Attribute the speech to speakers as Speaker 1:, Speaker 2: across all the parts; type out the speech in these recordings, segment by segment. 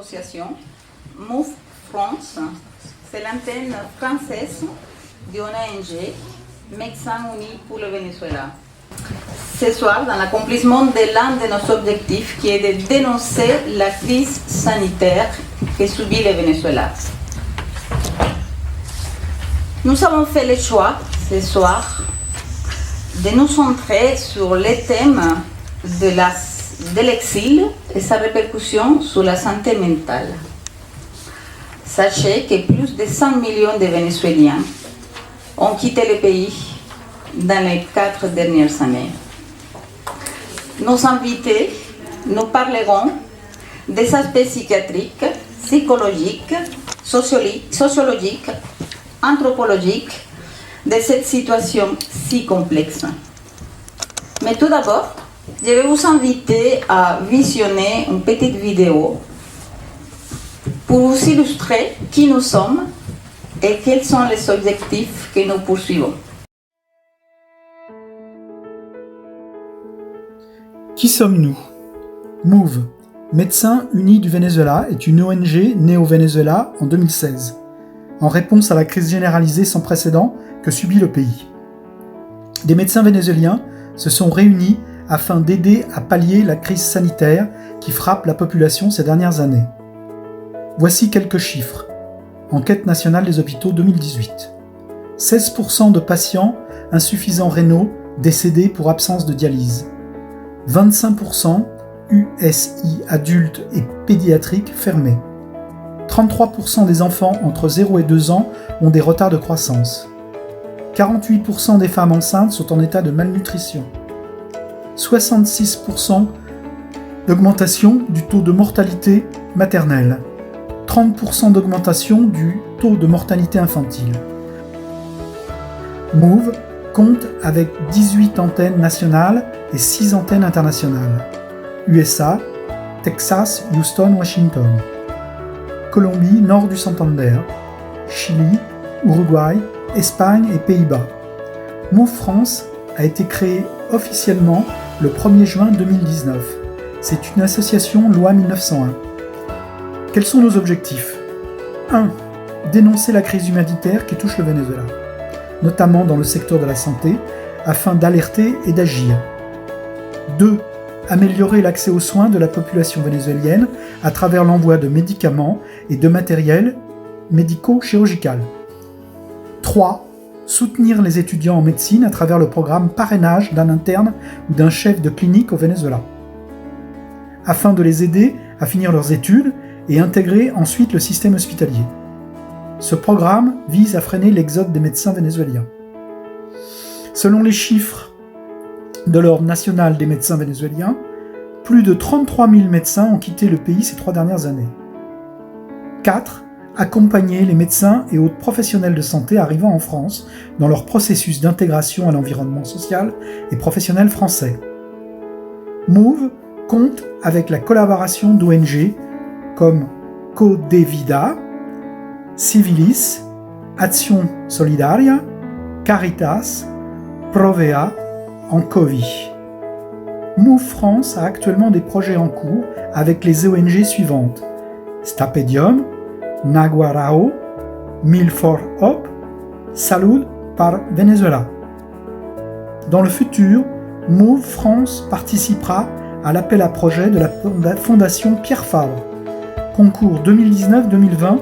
Speaker 1: association, Move France, c'est l'antenne française de ONG Médecins Unis pour le Venezuela. Ce soir, dans l'accomplissement de l'un de nos objectifs qui est de dénoncer la crise sanitaire que subit le Venezuela. Nous avons fait le choix ce soir de nous centrer sur les thèmes de l'exil et sa répercussion sur la santé mentale. Sachez que plus de 100 millions de Vénézuéliens ont quitté le pays dans les 4 dernières années. Nos invités nous parleront des aspects psychiatriques, psychologiques, sociologiques, anthropologiques de cette situation si complexe. Mais tout d'abord, je vais vous inviter à visionner une petite vidéo pour vous illustrer qui nous sommes et quels sont les objectifs que nous poursuivons.
Speaker 2: Qui sommes-nous? Move, Médecins Unis du Venezuela, est une ONG née au Venezuela en 2016, en réponse à la crise généralisée sans précédent que subit le pays. Des médecins vénézuéliens se sont réunis afin d'aider à pallier la crise sanitaire qui frappe la population ces dernières années. Voici quelques chiffres. Enquête nationale des hôpitaux 2018. 16% de patients insuffisants rénaux décédés pour absence de dialyse. 25% USI adultes et pédiatriques fermés. 33% des enfants entre 0 et 2 ans ont des retards de croissance. 48% des femmes enceintes sont en état de malnutrition. 66% d'augmentation du taux de mortalité maternelle. 30% d'augmentation du taux de mortalité infantile. Move compte avec 18 antennes nationales et 6 antennes internationales. USA, Texas, Houston, Washington. Colombie, nord du Santander. Chili, Uruguay, Espagne et Pays-Bas. Move France a été créé officiellement le 1er juin 2019. C'est une association loi 1901. Quels sont nos objectifs? 1. Dénoncer la crise humanitaire qui touche le Venezuela, notamment dans le secteur de la santé, afin d'alerter et d'agir. 2. Améliorer l'accès aux soins de la population vénézuélienne à travers l'envoi de médicaments et de matériel médico-chirurgical. 3. Soutenir les étudiants en médecine à travers le programme parrainage d'un interne ou d'un chef de clinique au Venezuela, afin de les aider à finir leurs études et intégrer ensuite le système hospitalier. Ce programme vise à freiner l'exode des médecins vénézuéliens. Selon les chiffres de l'Ordre national des médecins vénézuéliens, plus de 33 000 médecins ont quitté le pays ces 3 dernières années. 4. Accompagner les médecins et autres professionnels de santé arrivant en France dans leur processus d'intégration à l'environnement social et professionnel français. Move compte avec la collaboration d'ONG comme Codevida, Civilis, Action Solidaria, Caritas, Provea, Ancovi. Move France a actuellement des projets en cours avec les ONG suivantes: Stapedium, Naguarao, Meal for Hope, Salud par Venezuela. Dans le futur, Move France participera à l'appel à projet de la Fondation Pierre Fabre, concours 2019-2020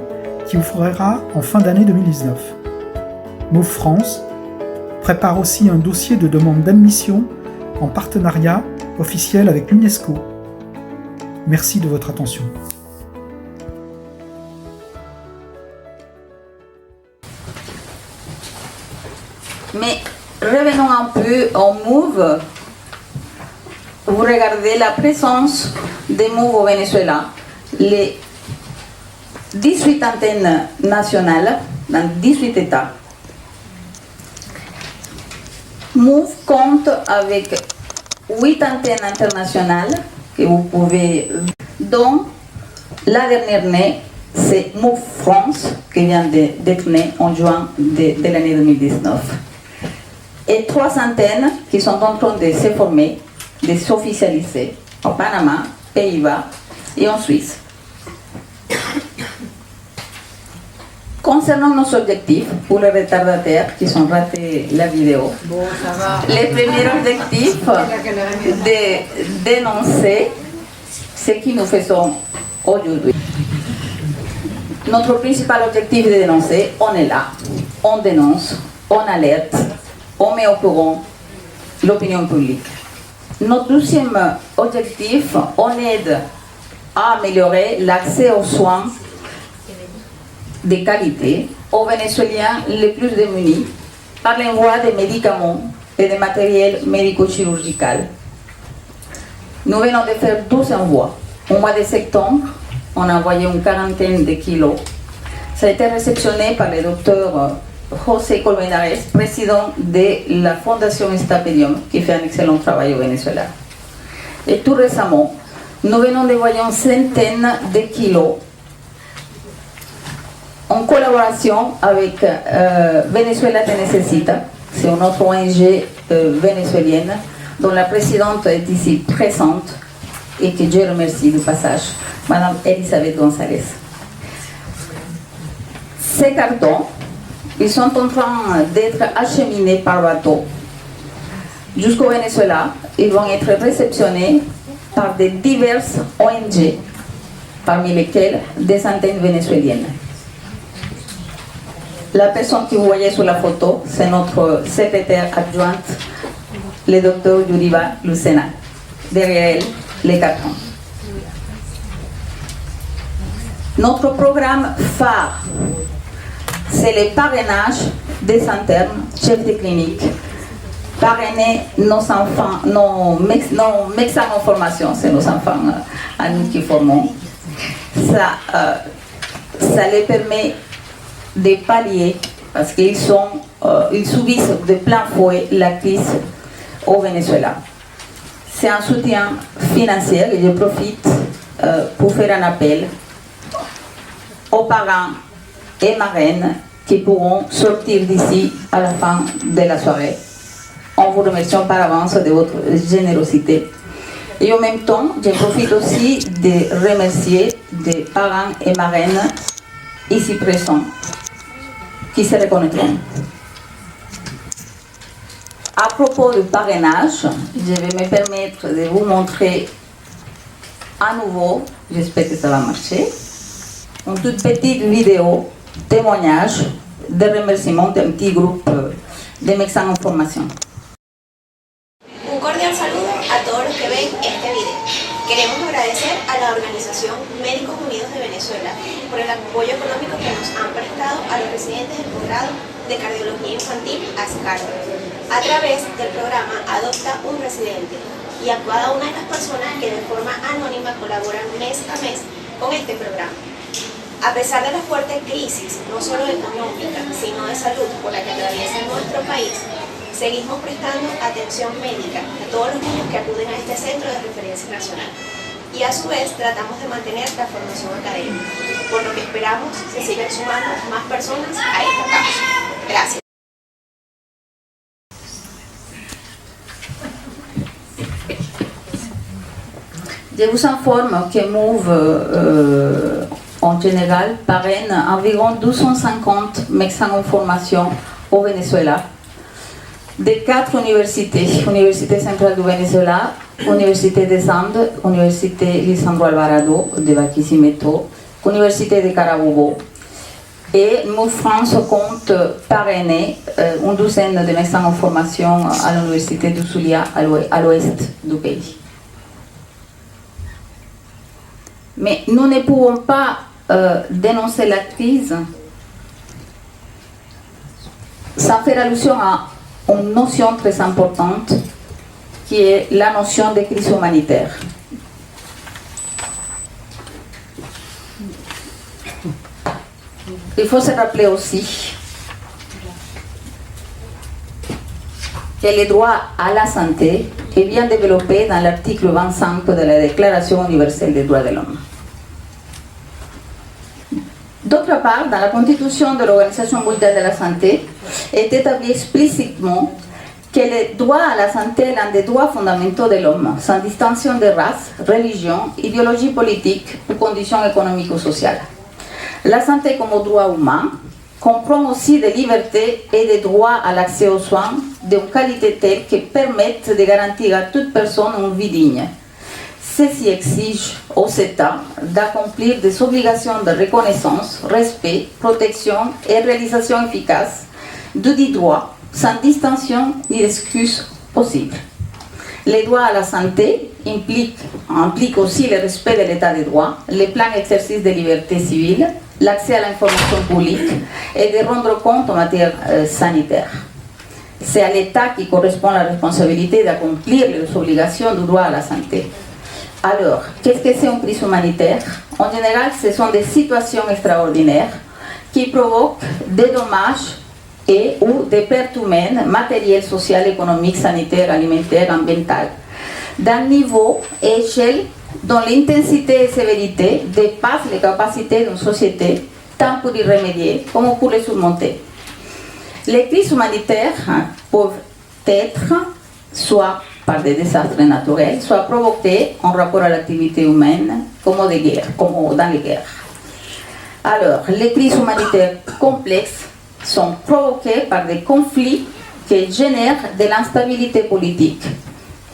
Speaker 2: qui ouvrira en fin d'année 2019. Move France prépare aussi un dossier de demande d'admission en partenariat officiel avec l'UNESCO. Merci de votre attention.
Speaker 1: Mais revenons un peu au Move. Vous regardez la présence des Move au Venezuela. Les 18 antennes nationales dans 18 États. Move compte avec 8 antennes internationales que vous pouvez, dont la dernière née, c'est Move France, qui vient d'être née en juin de l'année 2019. Et 3 antennes qui sont en train de se former, de s'officialiser au Panama, Pays-Bas et en Suisse. Concernant nos objectifs, pour les retardataires qui sont ratés la vidéo, le premier objectif de dénoncer ce que nous faisons aujourd'hui. Notre principal objectif est de dénoncer, on est là, on dénonce, on alerte, on met au courant l'opinion publique. Notre deuxième objectif, on aide à améliorer l'accès aux soins de qualité aux Vénézuéliens les plus démunis par l'envoi de médicaments et de matériel médico-chirurgical. Nous venons de faire 12 envois. Au mois de septembre, on a envoyé une quarantaine de kilos. Ça a été réceptionné par le docteur José Colmenares, président de la Fondation Stapedium, qui fait un excellent travail au Venezuela. Et tout récemment, nous venons d'envoyer une centaine de kilos en collaboration avec Venezuela Te Necesita. C'est une autre ONG vénézuélienne dont la présidente est ici présente et que je remercie de passage, Madame Elisabeth González. Ces cartons, ils sont en train d'être acheminés par bateau jusqu'au Venezuela. Ils vont être réceptionnés par de diverses ONG, parmi lesquelles des centaines vénézuéliennes. La personne que vous voyez sur la photo, c'est notre secrétaire adjointe, le docteur Yuriba Lucena. Derrière elle, les cartons. Notre programme phare, c'est le parrainage des internes, chefs de clinique, parrainer nos enfants, nos médecins en formation, c'est nos enfants à nous qui formons. Ça les permet de pallier, parce qu'ils subissent de plein fouet la crise au Venezuela. C'est un soutien financier et je profite pour faire un appel aux parents et marraines qui pourront sortir d'ici à la fin de la soirée. En vous remerciant par avance de votre générosité. Et en même temps, je profite aussi de remercier des parents et marraines ici présents qui se reconnaîtront. À propos du parrainage, je vais me permettre de vous montrer à nouveau, j'espère que ça va marcher, une toute petite vidéo, témoignage de remerciement d'un petit groupe de médecins en formation.
Speaker 3: Un cordial saludo a todos los que ven este video. Queremos agradecer a la organización Médicos Unidos de Venezuela por el apoyo económico que nos han prestado a los residentes del posgrado de Cardiología Infantil ASCAR, a través del programa Adopta un Residente, y a cada una de las personas que de forma anónima colaboran mes a mes con este programa. A pesar de la fuerte crisis, no solo económica, sino de salud por la que atraviesa nuestro país, seguimos prestando atención médica a todos los niños que acuden a este centro de referencia nacional. Y a su vez tratamos de mantener la formación académica, por lo que esperamos se sigan sumando más personas a esta causa. Gracias.
Speaker 1: Je vous informe que MOVE en général parraine environ 250 médecins en formation au Venezuela de 4 universités, Université centrale du Venezuela, Université des Andes, Université Lisandro Alvarado de Barquisimeto, Université de Carabobo. Et MOVE France compte parrainer une douzaine de médecins en formation à l'Université du Zulia à l'ouest du pays. Mais nous ne pouvons pas dénoncer la crise sans faire allusion à une notion très importante qui est la notion de crise humanitaire. Il faut se rappeler aussi que le droit à la santé est bien développé dans l'article 25 de la Déclaration universelle des droits de l'homme. D'autre part, dans la Constitution de l'Organisation mondiale de la santé, est établi explicitement que le droit à la santé est l'un des droits fondamentaux de l'homme, sans distinction de race, religion, idéologie politique ou conditions économiques ou sociales. La santé comme droit humain comprend aussi des libertés et des droits à l'accès aux soins d'une qualité telle qui permettent de garantir à toute personne une vie digne. Ceci exige aux États d'accomplir des obligations de reconnaissance, respect, protection et réalisation efficace de dix droits, sans distinction ni excuse possible. Les droits à la santé impliquent aussi le respect de l'état de droit, le plein exercice des libertés civiles, l'accès à l'information publique et de rendre compte en matière sanitaire. C'est à l'État qui correspond la responsabilité d'accomplir les obligations du droit à la santé. Alors, qu'est-ce que c'est une crise humanitaire? En général, ce sont des situations extraordinaires qui provoquent des dommages et ou des pertes humaines, matérielles, sociales, économiques, sanitaires, alimentaires, ambientales, d'un niveau et échelle dont l'intensité et sévérité dépassent les capacités d'une société, tant pour y remédier comme pour les surmonter. Les crises humanitaires peuvent être soit par des désastres naturels, soit provoqués en rapport à l'activité humaine, comme dans les guerres. Alors, les crises humanitaires complexes sont provoquées par des conflits qui génèrent de l'instabilité politique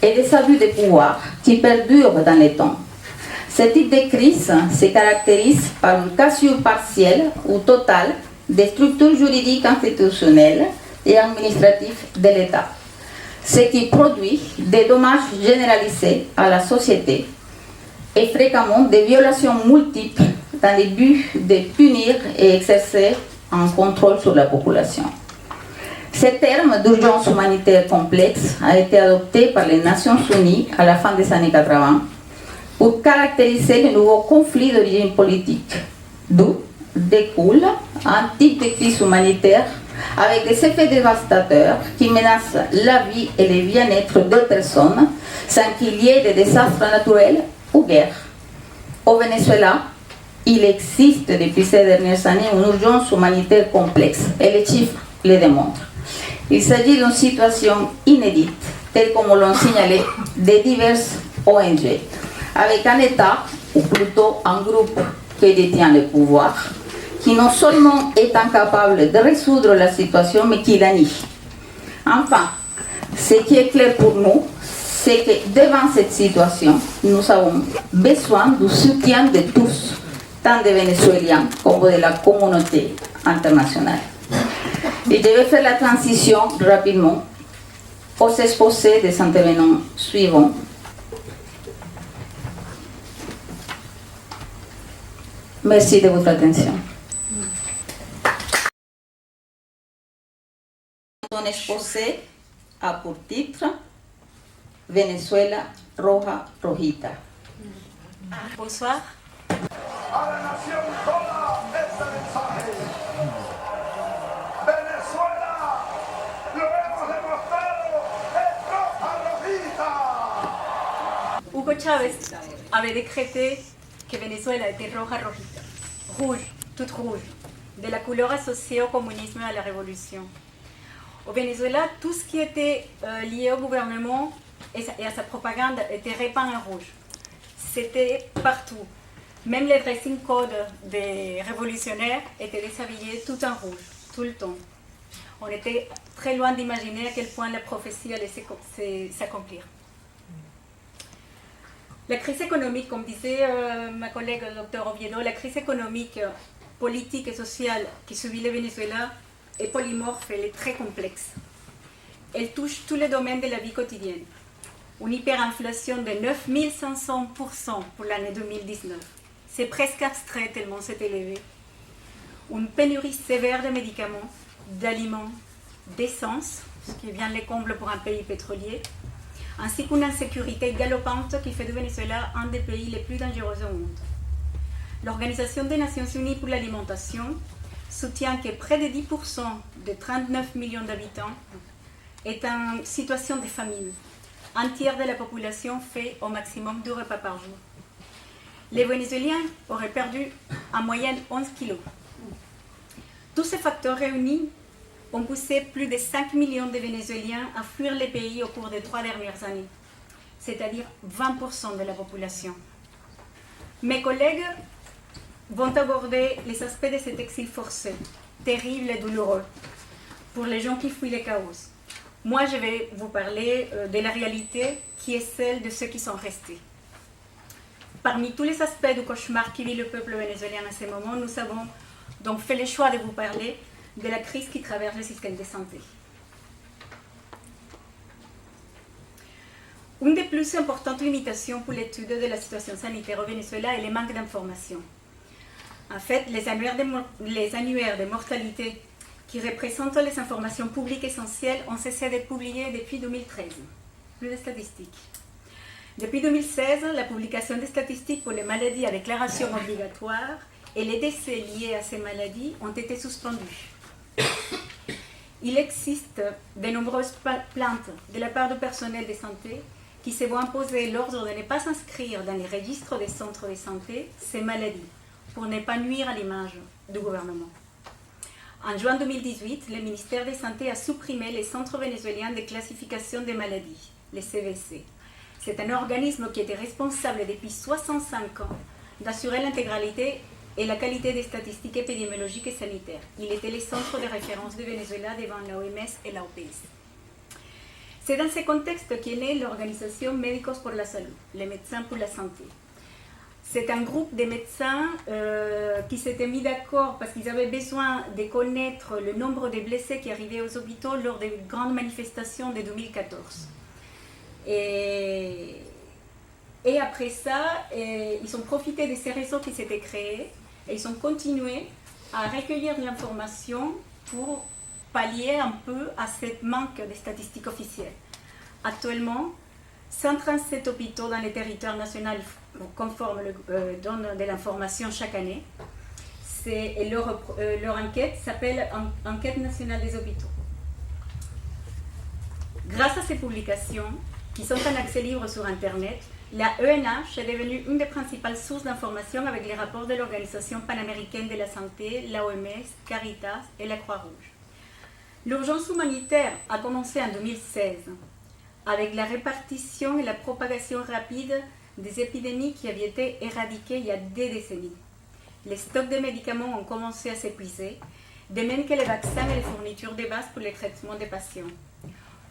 Speaker 1: et des abus de pouvoir qui perdurent dans le temps. Ce type de crise se caractérise par une cassure partielle ou totale des structures juridiques, institutionnelles et administratives de l'État, ce qui produit des dommages généralisés à la société et fréquemment des violations multiples dans le but de punir et exercer un contrôle sur la population. Ce terme d'urgence humanitaire complexe a été adopté par les Nations Unies à la fin des années 80 pour caractériser le nouveau conflit d'origine politique, d'où découle un type de crise humanitaire avec des effets dévastateurs qui menacent la vie et le bien-être de personnes sans qu'il y ait de désastres naturels ou guerres. Au Venezuela, il existe depuis ces dernières années une urgence humanitaire complexe et les chiffres le démontrent. Il s'agit d'une situation inédite, telle comme l'ont signalé de diverses ONG, avec un État, ou plutôt un groupe qui détient le pouvoir, qui non seulement est incapable de résoudre la situation, mais qui la nie. Enfin, ce qui est clair pour nous, c'est que devant cette situation, nous avons besoin du soutien de tous, tant des Vénézuéliens comme de la communauté internationale. Et je vais faire la transition rapidement aux exposés des intervenants suivants. Merci de votre attention. Ton exposé a pour titre Venezuela Roja Rojita.
Speaker 4: Bonsoir.
Speaker 5: A la nación toda este mensaje. Venezuela, lo hemos demostrado, es roja rojita.
Speaker 4: Hugo Chávez avait décrété que Venezuela était roja rojita, rouge, toute rouge, de la couleur associée au communisme et à la révolution. Au Venezuela, tout ce qui était lié au gouvernement et à sa propagande était repeint en rouge. C'était partout. Même les dressing codes des révolutionnaires étaient déshabillés tout en rouge, tout le temps. On était très loin d'imaginer à quel point la prophétie allait s'accomplir. La crise économique, comme disait ma collègue Dr Oviedo, la crise économique, politique et sociale qui subit le Venezuela est polymorphe, elle est très complexe. Elle touche tous les domaines de la vie quotidienne. Une hyperinflation de 9500% pour l'année 2019. C'est presque abstrait tellement c'est élevé. Une pénurie sévère de médicaments, d'aliments, d'essence, ce qui est bien les combles pour un pays pétrolier, ainsi qu'une insécurité galopante qui fait du Venezuela un des pays les plus dangereux au monde. L'Organisation des Nations Unies pour l'alimentation soutient que près de 10% de 39 millions d'habitants est en situation de famine. Un tiers de la population fait au maximum 2 repas par jour. Les Vénézuéliens auraient perdu en moyenne 11 kilos. Tous ces facteurs réunis ont poussé plus de 5 millions de Vénézuéliens à fuir les pays au cours des 3 dernières années, c'est-à-dire 20% de la population. Mes collègues vont aborder les aspects de cet exil forcé, terrible et douloureux pour les gens qui fuient les chaos. Moi, je vais vous parler de la réalité qui est celle de ceux qui sont restés. Parmi tous les aspects du cauchemar qui vit le peuple vénézuélien à ce moment, nous avons donc fait le choix de vous parler de la crise qui traverse le système de santé. Une des plus importantes limitations pour l'étude de la situation sanitaire au Venezuela est le manque d'informations. En fait, les annuaires de mortalité qui représentent les informations publiques essentielles ont cessé d'être publiés depuis 2013. Plus de statistiques. Depuis 2016, la publication des statistiques pour les maladies à déclaration obligatoire et les décès liés à ces maladies ont été suspendus. Il existe de nombreuses plaintes de la part du personnel de santé qui se voient imposer l'ordre de ne pas inscrire dans les registres des centres de santé ces maladies pour ne pas nuire à l'image du gouvernement. En juin 2018, le ministère de la Santé a supprimé les centres vénézuéliens de classification des maladies, les CVC. C'est un organisme qui était responsable depuis 65 ans d'assurer l'intégralité et la qualité des statistiques épidémiologiques et sanitaires. Il était le centre de référence du Venezuela devant l'OMS et l'OPS. C'est dans ce contexte qu'est née l'organisation Médicos por la Salud, les médecins pour la santé. C'est un groupe de médecins qui s'étaient mis d'accord parce qu'ils avaient besoin de connaître le nombre de blessés qui arrivaient aux hôpitaux lors des grandes manifestations de 2014. Et après ça, ils ont profité de ces réseaux qui s'étaient créés et ils ont continué à recueillir de l'information pour pallier un peu à ce manque de statistiques officielles. Actuellement, 137 hôpitaux dans les territoires nationaux conformes donnent de l'information chaque année. Leur enquête s'appelle Enquête nationale des hôpitaux. Grâce à ces publications, qui sont en accès libre sur Internet, la ENH est devenue une des principales sources d'information avec les rapports de l'Organisation panaméricaine de la santé, l'OMS, Caritas et la Croix-Rouge. L'urgence humanitaire a commencé en 2016 avec la répartition et la propagation rapide des épidémies qui avaient été éradiquées il y a des décennies. Les stocks de médicaments ont commencé à s'épuiser, de même que les vaccins et les fournitures de base pour le traitement des patients.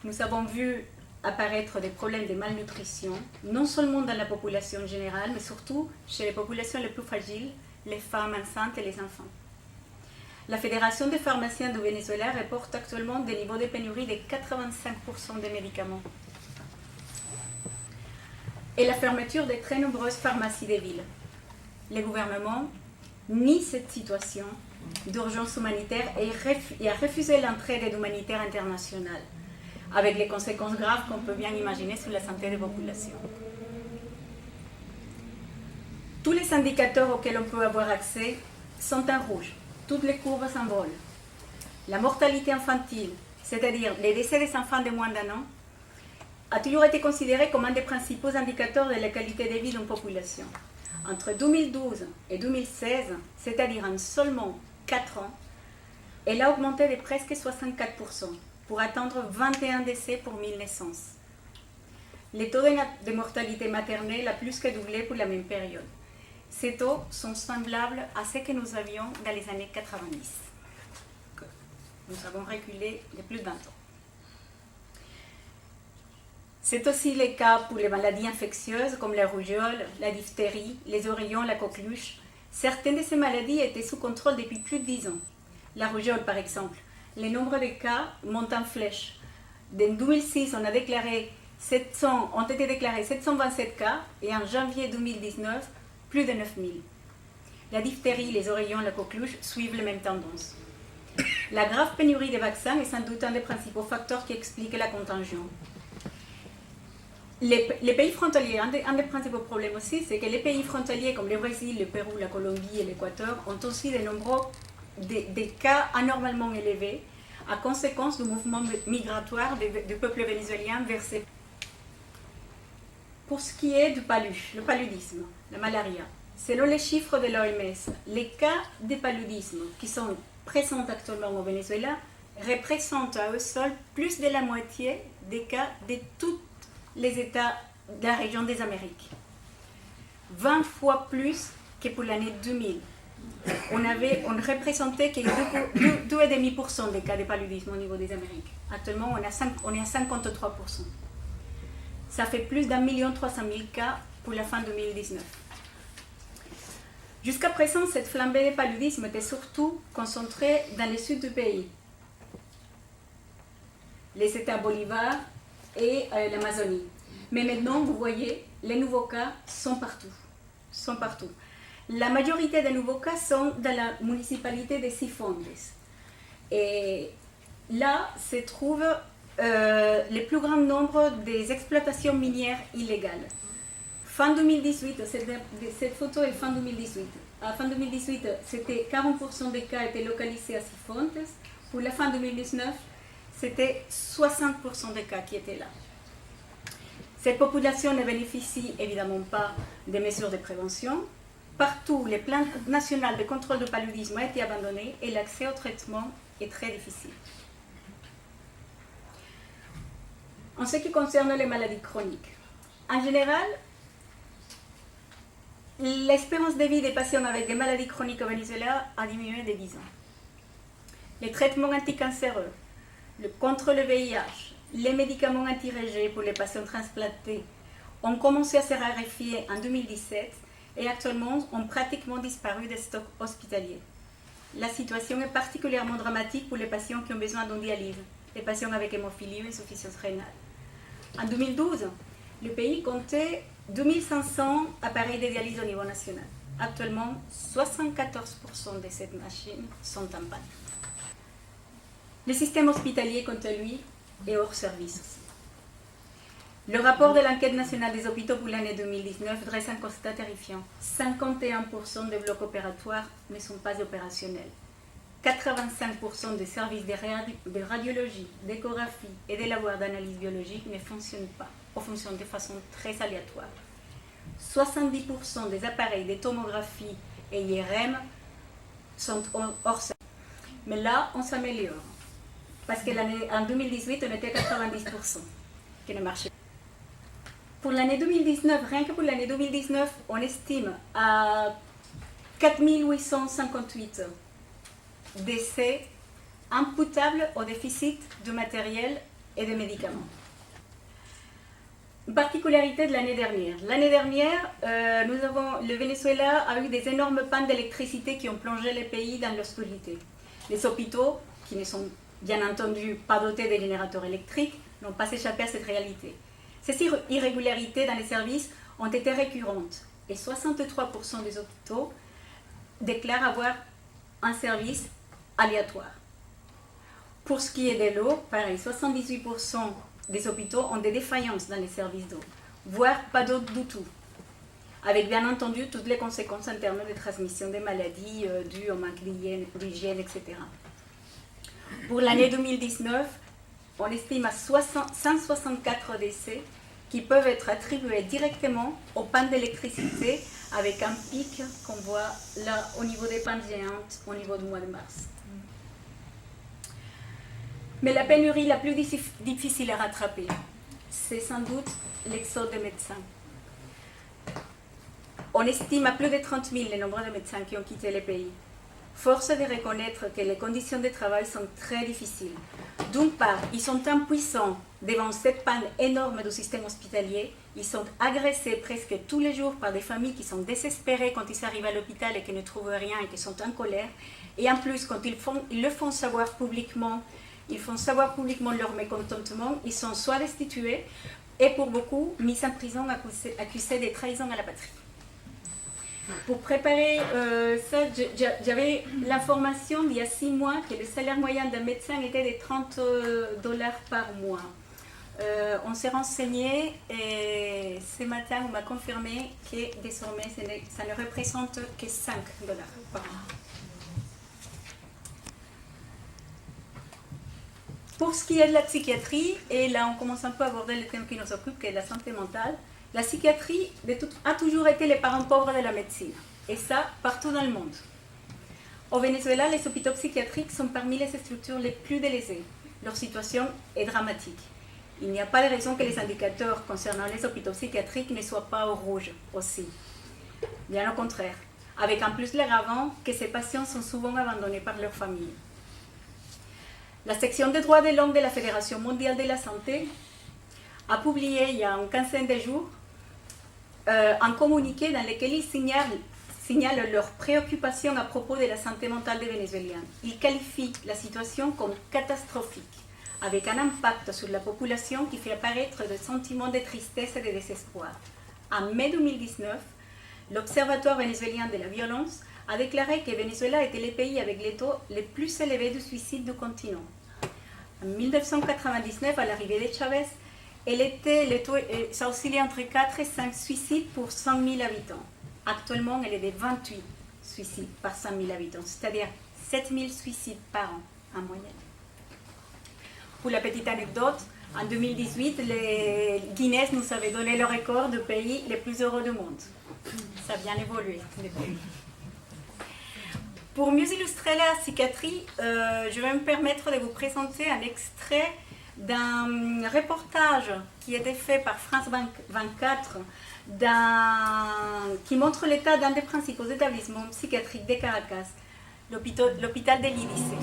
Speaker 4: Nous avons vu apparaître des problèmes de malnutrition, non seulement dans la population générale, mais surtout chez les populations les plus fragiles, les femmes enceintes et les enfants. La Fédération des pharmaciens du Venezuela reporte actuellement des niveaux de pénurie de 85% des médicaments. Et la fermeture de très nombreuses pharmacies des villes. Le gouvernement nie cette situation d'urgence humanitaire et a refusé l'entrée d'aide humanitaire internationale, avec les conséquences graves qu'on peut bien imaginer sur la santé des populations. Tous les indicateurs auxquels on peut avoir accès sont en rouge. Toutes les courbes s'envolent. La mortalité infantile, c'est-à-dire les décès des enfants de moins d'1 an, a toujours été considérée comme un des principaux indicateurs de la qualité de vie d'une population. Entre 2012 et 2016, c'est-à-dire en seulement 4 ans, elle a augmenté de presque 64%, pour atteindre 21 décès pour 1000 naissances. Les taux de mortalité maternelle a plus que doublé pour la même période. Ces taux sont semblables à ceux que nous avions dans les années 90. Nous avons reculé de plus d'1 ans. C'est aussi le cas pour les maladies infectieuses comme la rougeole, la diphtérie, les oreillons, la coqueluche. Certaines de ces maladies étaient sous contrôle depuis plus de 10 ans. La rougeole, par exemple, le nombre de cas monte en flèche. En 2006, ont été déclarés 727 cas et en janvier 2019, plus de 9000. La diphtérie, les oreillons, la coqueluche suivent les mêmes tendances. La grave pénurie des vaccins est sans doute un des principaux facteurs qui explique la contagion. Les pays frontaliers, un des principaux problèmes aussi, c'est que les pays frontaliers comme le Brésil, le Pérou, la Colombie et l'Équateur ont aussi de nombreux des cas anormalement élevés à conséquence du mouvement migratoire du peuple vénézuélien vers ces... Pour ce qui est du le paludisme, la malaria, selon les chiffres de l'OMS, les cas de paludisme qui sont présents actuellement au Venezuela représentent à eux seuls plus de la moitié des cas de tous les États de la région des Amériques. 20 fois plus que pour l'année 2000. on représentait que 2,5% des cas de paludisme au niveau des Amériques. Actuellement, on est à 53%. Ça fait plus d'1,3 million cas pour la fin 2019. Jusqu'à présent, cette flambée de paludisme était surtout concentrée dans le sud du pays, les États Bolivar et l'Amazonie. Mais maintenant, vous voyez, les nouveaux cas sont partout. La majorité des nouveaux cas sont dans la municipalité de Sifondes. Et là se trouve le plus grand nombre des exploitations minières illégales. Fin 2018, cette photo est fin 2018. À fin 2018, c'était 40% des cas étaient localisés à Sifondes. Pour la fin 2019, c'était 60% des cas qui étaient là. Cette population ne bénéficie évidemment pas des mesures de prévention. Partout, les plans nationaux de contrôle du paludisme ont été abandonnés et l'accès au traitement est très difficile. En ce qui concerne les maladies chroniques, en général, l'espérance de vie des patients avec des maladies chroniques au Venezuela a diminué de 10 ans. Les traitements anticancéreux, contre le VIH, les médicaments anti-rejet pour les patients transplantés ont commencé à se raréfier en 2017 et actuellement ont pratiquement disparu des stocks hospitaliers. La situation est particulièrement dramatique pour les patients qui ont besoin d'une dialyse, les patients avec hémophilie ou insuffisance rénale. En 2012, le pays comptait 2500 appareils de dialyse au niveau national. Actuellement, 74% de ces machines sont en panne. Le système hospitalier, quant à lui, est hors service aussi. Le rapport de l'enquête nationale des hôpitaux pour l'année 2019 dresse un constat terrifiant. 51% des blocs opératoires ne sont pas opérationnels. 85% des services de radiologie, d'échographie et des laboratoires d'analyse biologique ne fonctionnent pas, ou fonctionnent de façon très aléatoire. 70% des appareils de tomographie et IRM sont hors service. Mais là, on s'améliore. Parce qu'en 2018, on était à 90% qui ne marchait pas. Pour l'année 2019, rien que pour l'année 2019, on estime à 4858 décès imputables au déficit de matériel et de médicaments. Une particularité de l'année dernière. L'année dernière, le Venezuela a eu des énormes pannes d'électricité qui ont plongé le pays dans l'obscurité. Les hôpitaux, qui ne sont bien entendu pas dotés de générateurs électriques, n'ont pas échappé à cette réalité. Ces irrégularités dans les services ont été récurrentes et 63% des hôpitaux déclarent avoir un service aléatoire. Pour ce qui est de l'eau, pareil, 78% des hôpitaux ont des défaillances dans les services d'eau, voire pas d'eau du tout, avec bien entendu toutes les conséquences en termes de transmission des maladies dues au manque d'hygiène, etc. Pour l'année 2019, on estime à 164 décès qui peuvent être attribués directement aux pannes d'électricité avec un pic qu'on voit là au niveau des pannes géantes au niveau du mois de mars. Mais la pénurie la plus difficile à rattraper, c'est sans doute l'exode des médecins. On estime à plus de 30 000 le nombre de médecins qui ont quitté le pays. Force est de reconnaître que les conditions de travail sont très difficiles. D'une part, ils sont impuissants devant cette panne énorme du système hospitalier. Ils sont agressés presque tous les jours par des familles qui sont désespérées quand ils arrivent à l'hôpital et qui ne trouvent rien et qui sont en colère. Et en plus, quand ils le font savoir publiquement, leur mécontentement, ils sont soit destitués et pour beaucoup mis en prison accusés de trahison à la patrie. Pour préparer ça, j'avais l'information il y a 6 mois que le salaire moyen d'un médecin était de $30 par mois. On s'est renseigné et ce matin on m'a confirmé que désormais ça ne représente que $5 par mois. Pour ce qui est de la psychiatrie, et là on commence un peu à aborder le thème qui nous occupe, qui est la santé mentale, la psychiatrie a toujours été les parents pauvres de la médecine, et ça partout dans le monde. Au Venezuela, les hôpitaux psychiatriques sont parmi les structures les plus délaissées. Leur situation est dramatique. Il n'y a pas de raison que les indicateurs concernant les hôpitaux psychiatriques ne soient pas au rouge aussi. Bien au contraire. avec en plus l'aggravant que ces patients sont souvent abandonnés par leur famille. La section des droits de l'homme de la Fédération mondiale de la santé a publié il y a une quinzaine de jours un communiqué dans lequel ils signalent leurs préoccupations à propos de la santé mentale des Vénézuéliens. Ils qualifient la situation comme catastrophique, avec un impact sur la population qui fait apparaître des sentiments de tristesse et de désespoir. En mai 2019, l'Observatoire vénézuélien de la violence a déclaré que Venezuela était le pays avec les taux les plus élevés de suicide du continent. En 1999, à l'arrivée de Chavez, le taux oscillait entre 4 et 5 suicides pour 100 000 habitants. Actuellement, elle est de 28 suicides par 100 000 habitants, c'est-à-dire 7 000 suicides par an en moyenne. Pour la petite anecdote, en 2018, les Guinness nous avaient donné le record de pays les plus heureux du monde. Ça a bien évolué depuis. Pour mieux illustrer la psychiatrie, je vais me permettre de vous présenter un extrait d'un reportage qui a été fait par France 24 qui montre l'état d'un des principaux établissements psychiatriques de Caracas, l'hôpital de l'Idice.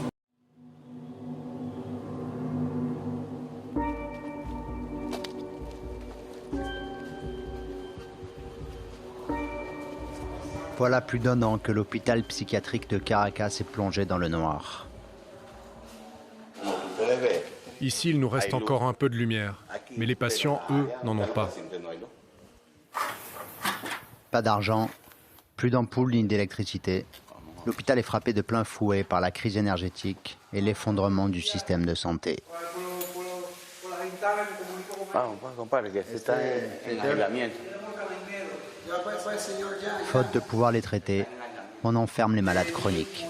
Speaker 6: Voilà plus d'un an que l'hôpital psychiatrique de Caracas est plongé dans le noir.
Speaker 7: Ici, il nous reste encore un peu de lumière, mais les patients, eux, n'en ont pas.
Speaker 6: Pas d'argent, plus d'ampoules ni d'électricité. L'hôpital est frappé de plein fouet par la crise énergétique et l'effondrement du système de santé. Faute de pouvoir les traiter, on enferme les malades chroniques.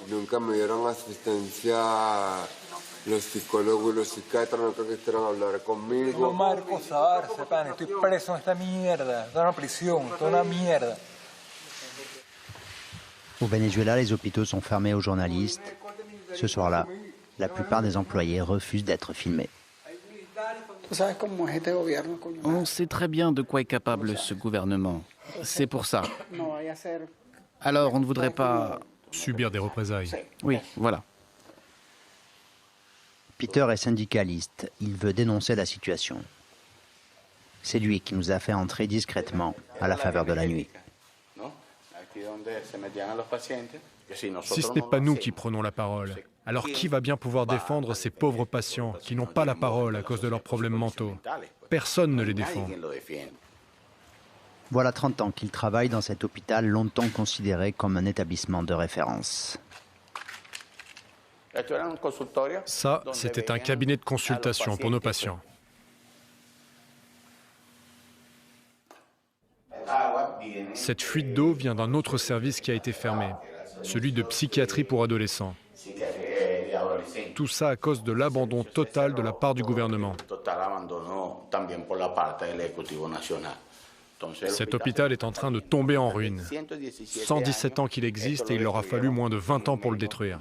Speaker 8: Nunca me dieron asistencia los psicólogos y los psiquiatras, nunca quisieron hablar conmigo.
Speaker 9: No Marcos Arce, pan, estoy preso en esta mierda, estoy en una prisión, estoy en una mierda.
Speaker 6: Au Venezuela, les hôpitaux sont fermés aux journalistes. Ce soir-là, la plupart des employés refusent d'être filmés.
Speaker 10: On sait très bien de quoi est capable ce gouvernement. C'est pour ça. Alors on ne voudrait pas...
Speaker 7: Subir des représailles.
Speaker 10: Oui, voilà.
Speaker 6: Peter est syndicaliste. Il veut dénoncer la situation. C'est lui qui nous a fait entrer discrètement à la faveur de la nuit.
Speaker 7: Si ce n'est pas nous qui prenons la parole, alors qui va bien pouvoir défendre ces pauvres patients qui n'ont pas la parole à cause de leurs problèmes mentaux? Personne ne les défend.
Speaker 6: Voilà 30 ans qu'il travaille dans cet hôpital longtemps considéré comme un établissement de référence.
Speaker 7: Ça, c'était un cabinet de consultation pour nos patients. Cette fuite d'eau vient d'un autre service qui a été fermé, celui de psychiatrie pour adolescents. Tout ça à cause de l'abandon total de la part du gouvernement. Cet hôpital est en train de tomber en ruine. 117 ans qu'il existe et il leur a fallu moins de 20 ans pour le détruire.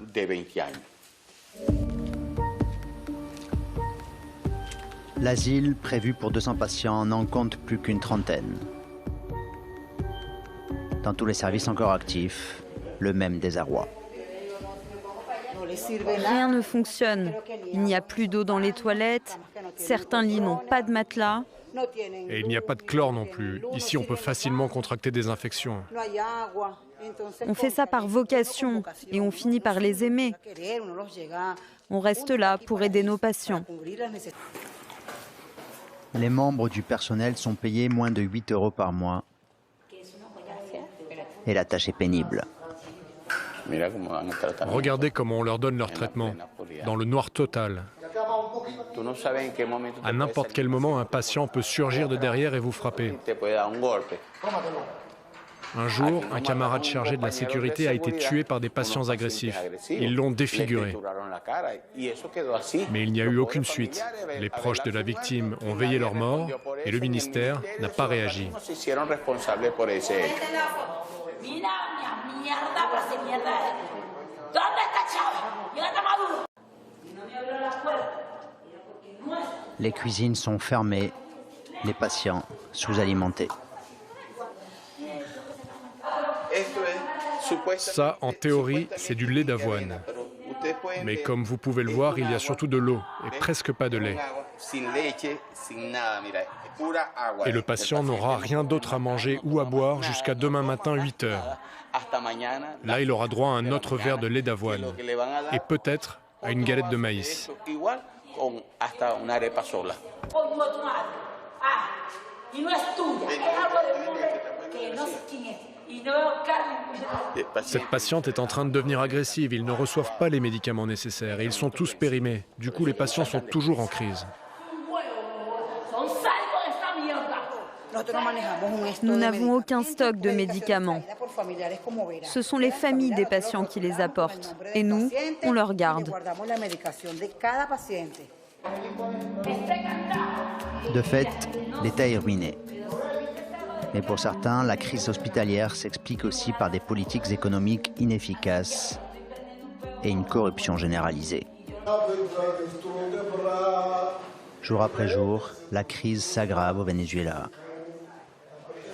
Speaker 6: L'asile, prévu pour 200 patients, n'en compte plus qu'une trentaine. Dans tous les services encore actifs, le même désarroi.
Speaker 11: Rien ne fonctionne. Il n'y a plus d'eau dans les toilettes. Certains lits n'ont pas de matelas.
Speaker 7: Et il n'y a pas de chlore non plus. Ici, on peut facilement contracter des infections.
Speaker 11: On fait ça par vocation et on finit par les aimer. On reste là pour aider nos patients.
Speaker 6: Les membres du personnel sont payés moins de 8 € par mois. Et la tâche est pénible.
Speaker 7: Regardez comment on leur donne leur traitement, dans le noir total. À n'importe quel moment, un patient peut surgir de derrière et vous frapper. Un jour, un camarade chargé de la sécurité a été tué par des patients agressifs. Ils l'ont défiguré. Mais il n'y a eu aucune suite. Les proches de la victime ont veillé leur mort et le ministère n'a pas réagi.
Speaker 6: Les cuisines sont fermées, les patients sous-alimentés.
Speaker 7: Ça, en théorie, c'est du lait d'avoine. Mais comme vous pouvez le voir, il y a surtout de l'eau et presque pas de lait. Et le patient n'aura rien d'autre à manger ou à boire jusqu'à demain matin 8 heures. Là, il aura droit à un autre verre de lait d'avoine et peut-être à une galette de maïs. Cette patiente est en train de devenir agressive. Ils ne reçoivent pas les médicaments nécessaires et ils sont tous périmés. Du coup, les patients sont toujours en crise.
Speaker 11: Nous n'avons aucun stock de médicaments. Ce sont les familles des patients qui les apportent. Et nous, on leur garde.
Speaker 6: De fait, l'État est ruiné. Mais pour certains, la crise hospitalière s'explique aussi par des politiques économiques inefficaces et une corruption généralisée. Jour après jour, la crise s'aggrave au Venezuela.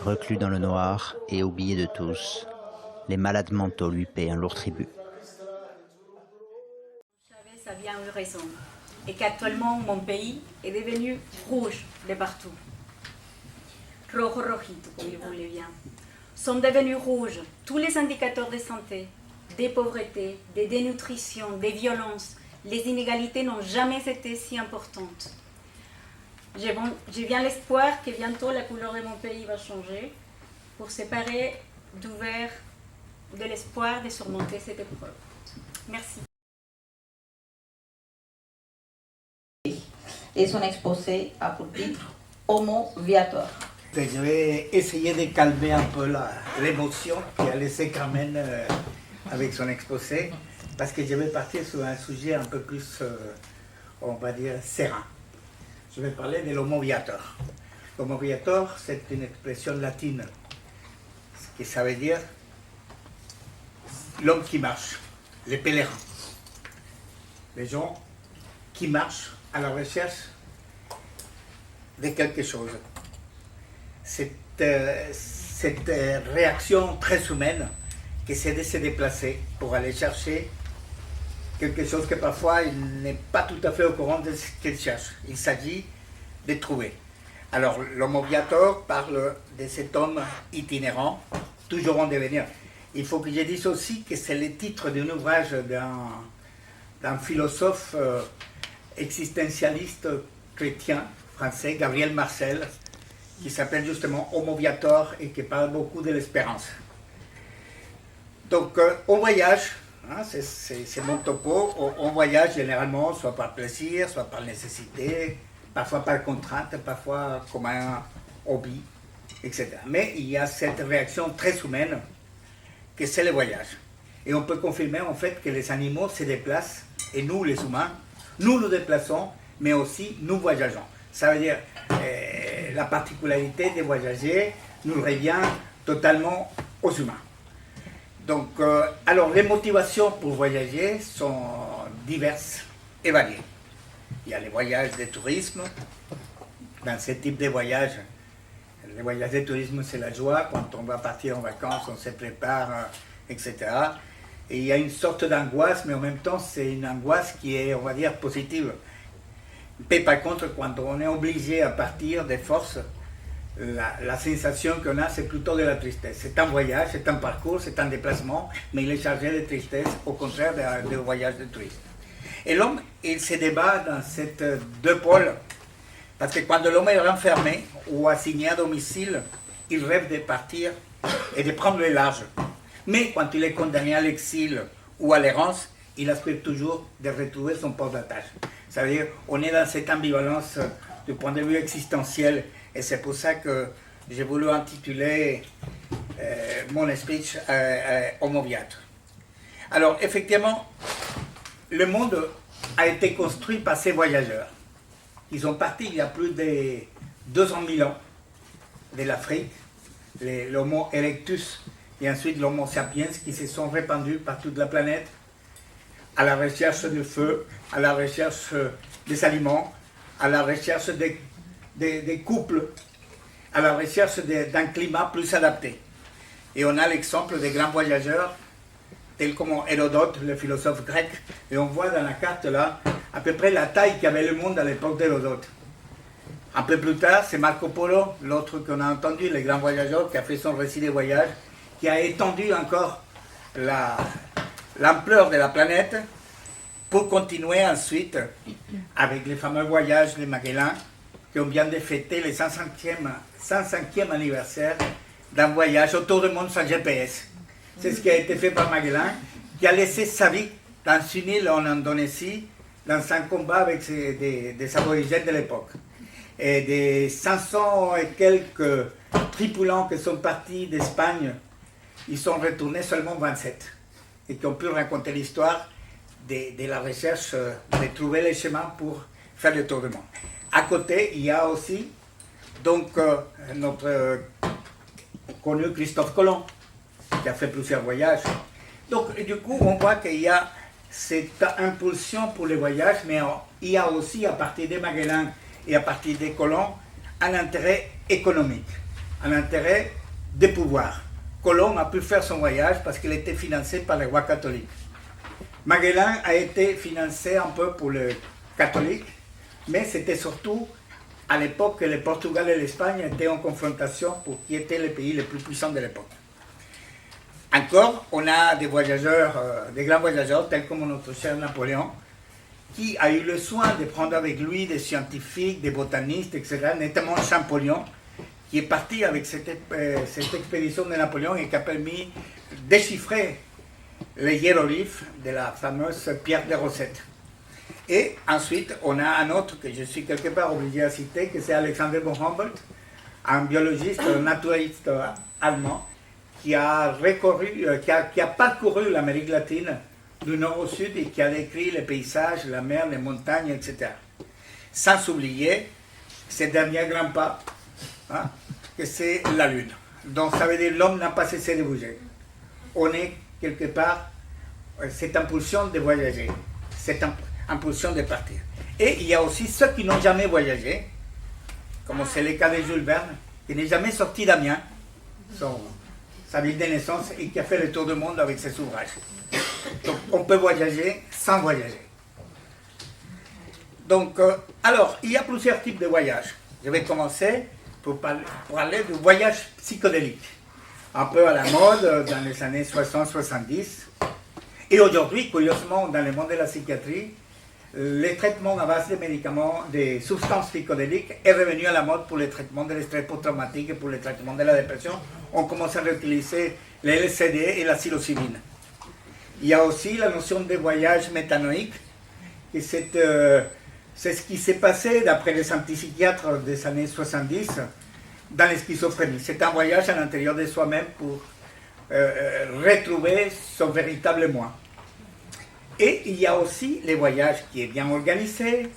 Speaker 6: Reclus dans le noir et oublié de tous, les malades mentaux lui paient un lourd tribut.
Speaker 4: Chavez a bien eu raison, et qu'actuellement mon pays est devenu rouge de partout. Rojo rojito, comme il voulait bien. Sont devenus rouges tous les indicateurs de santé, des pauvretés, des dénutritions, des violences. Les inégalités n'ont jamais été si importantes. J'ai bien l'espoir que bientôt la couleur de mon pays va changer pour séparer du vert de l'espoir de surmonter cette épreuve. Merci.
Speaker 1: Et son exposé a pour titre Homo Viator.
Speaker 12: Je vais essayer de calmer un peu l'émotion qui a laissé Carmen avec son exposé, parce que je vais partir sur un sujet un peu plus, on va dire, serein. Je vais parler de l'homo viator. L'homo viator, c'est une expression latine, ce qui ça veut dire l'homme qui marche, les pèlerins, les gens qui marchent à la recherche de quelque chose. Cette réaction très humaine qui c'est de se déplacer pour aller chercher quelque chose que parfois il n'est pas tout à fait au courant de ce qu'il cherche. Il s'agit de trouver. Alors l'homo viator parle de cet homme itinérant, toujours en devenir. Il faut que je dise aussi que c'est le titre d'un ouvrage d'un philosophe existentialiste chrétien français, Gabriel Marcel, qui s'appelle justement Homo Viator et qui parle beaucoup de l'espérance. Donc, on voyage, hein, c'est mon topo, on voyage généralement soit par plaisir, soit par nécessité, parfois par contrainte, parfois comme un hobby, etc. Mais il y a cette réaction très humaine que c'est le voyage. Et on peut confirmer en fait que les animaux se déplacent, et nous les humains, nous nous déplaçons, mais aussi nous voyageons. Ça veut dire la particularité de voyager nous revient totalement aux humains. Donc, alors les motivations pour voyager sont diverses et variées. Il y a les voyages de tourisme. Dans ce type de voyage, les voyages de tourisme, c'est la joie. Quand on va partir en vacances, on se prépare, etc. Et il y a une sorte d'angoisse, mais en même temps, c'est une angoisse qui est, on va dire, positive. Mais par contre, quand on est obligé à partir des forces, la sensation qu'on a, c'est plutôt de la tristesse. C'est un voyage, c'est un parcours, c'est un déplacement, mais il est chargé de tristesse, au contraire de voyage de tourisme. Et l'homme, il se débat dans ces deux pôles, parce que quand l'homme est renfermé ou assigné à domicile, il rêve de partir et de prendre le large. Mais quand il est condamné à l'exil ou à l'errance, il aspire toujours de retrouver son port d'attache. Ça veut dire qu'on est dans cette ambivalence du point de vue existentiel, et c'est pour ça que j'ai voulu intituler mon speech Homo Viator. Alors effectivement, le monde a été construit par ces voyageurs. Ils sont partis il y a plus de 200 000 ans de l'Afrique, l'Homo erectus et ensuite l'Homo sapiens, qui se sont répandus par toute la planète à la recherche du feu, à la recherche des aliments, à la recherche des couples, à la recherche d'un climat plus adapté. Et on a l'exemple des grands voyageurs tels comme Hérodote, le philosophe grec. Et on voit dans la carte là, à peu près la taille qu'avait le monde à l'époque d'Hérodote. Un peu plus tard, c'est Marco Polo, l'autre qu'on a entendu, le grand voyageur, qui a fait son récit des voyages, qui a étendu encore l'ampleur de la planète pour continuer ensuite avec les fameux voyages de Magellan, qui ont bien de fêter le 105e anniversaire d'un voyage autour du monde sans GPS. C'est ce qui a été fait par Magellan, qui a laissé sa vie dans une île en Indonésie, dans un combat avec des aborigènes de l'époque. Et des 500 et quelques tripulants qui sont partis d'Espagne, ils sont retournés seulement 27 et qui ont pu raconter l'histoire de la recherche, de trouver les chemins pour faire le tour du monde. À côté, il y a aussi donc, notre connu Christophe Colomb, qui a fait plusieurs voyages. Donc, du coup, on voit qu'il y a cette impulsion pour les voyages, mais il y a aussi, à partir de Magellan et à partir de Colomb, un intérêt économique, un intérêt de pouvoir. Colomb a pu faire son voyage parce qu'il était financé par les rois catholiques. Magellan a été financé un peu pour les catholiques, mais c'était surtout à l'époque que le Portugal et l'Espagne étaient en confrontation pour qui étaient les pays les plus puissants de l'époque. Encore, on a des voyageurs, des grands voyageurs, tels comme notre cher Napoléon, qui a eu le soin de prendre avec lui des scientifiques, des botanistes, etc., notamment Champollion, qui est parti avec cette expédition de Napoléon et qui a permis de déchiffrer les hiéroglyphes de la fameuse pierre de Rosette. Et ensuite, on a un autre que je suis quelque part obligé à citer, que c'est Alexander von Humboldt, un biologiste, un naturaliste allemand, qui a parcouru l'Amérique latine du nord au sud et qui a décrit les paysages, la mer, les montagnes, etc. Sans oublier ces derniers grands pas, hein, que c'est la Lune. Donc ça veut dire que l'homme n'a pas cessé de bouger. On est quelque part, cette impulsion de voyager, cette impulsion de partir. Et il y a aussi ceux qui n'ont jamais voyagé, comme c'est le cas de Jules Verne, qui n'est jamais sorti d'Amiens, sa ville de naissance, et qui a fait le tour du monde avec ses ouvrages. Donc on peut voyager sans voyager. Donc, alors, il y a plusieurs types de voyages. Je vais commencer pour parler du voyage psychodélique, un peu à la mode dans les années 60-70. Et aujourd'hui, curieusement, dans le monde de la psychiatrie, le traitement à base de médicaments, des substances psychodéliques est revenu à la mode pour le traitement de l'estress post-traumatique et pour le traitement de la dépression. On commence à réutiliser les LSD et la psilocybine. Il y a aussi la notion de voyage métanoïque, et c'est ce qui s'est passé d'après les antipsychiatres des années 70 dans la schizophrénie. C'est un voyage à l'intérieur de soi-même pour retrouver son véritable moi. Et il y a aussi les voyages qui est bien organisé,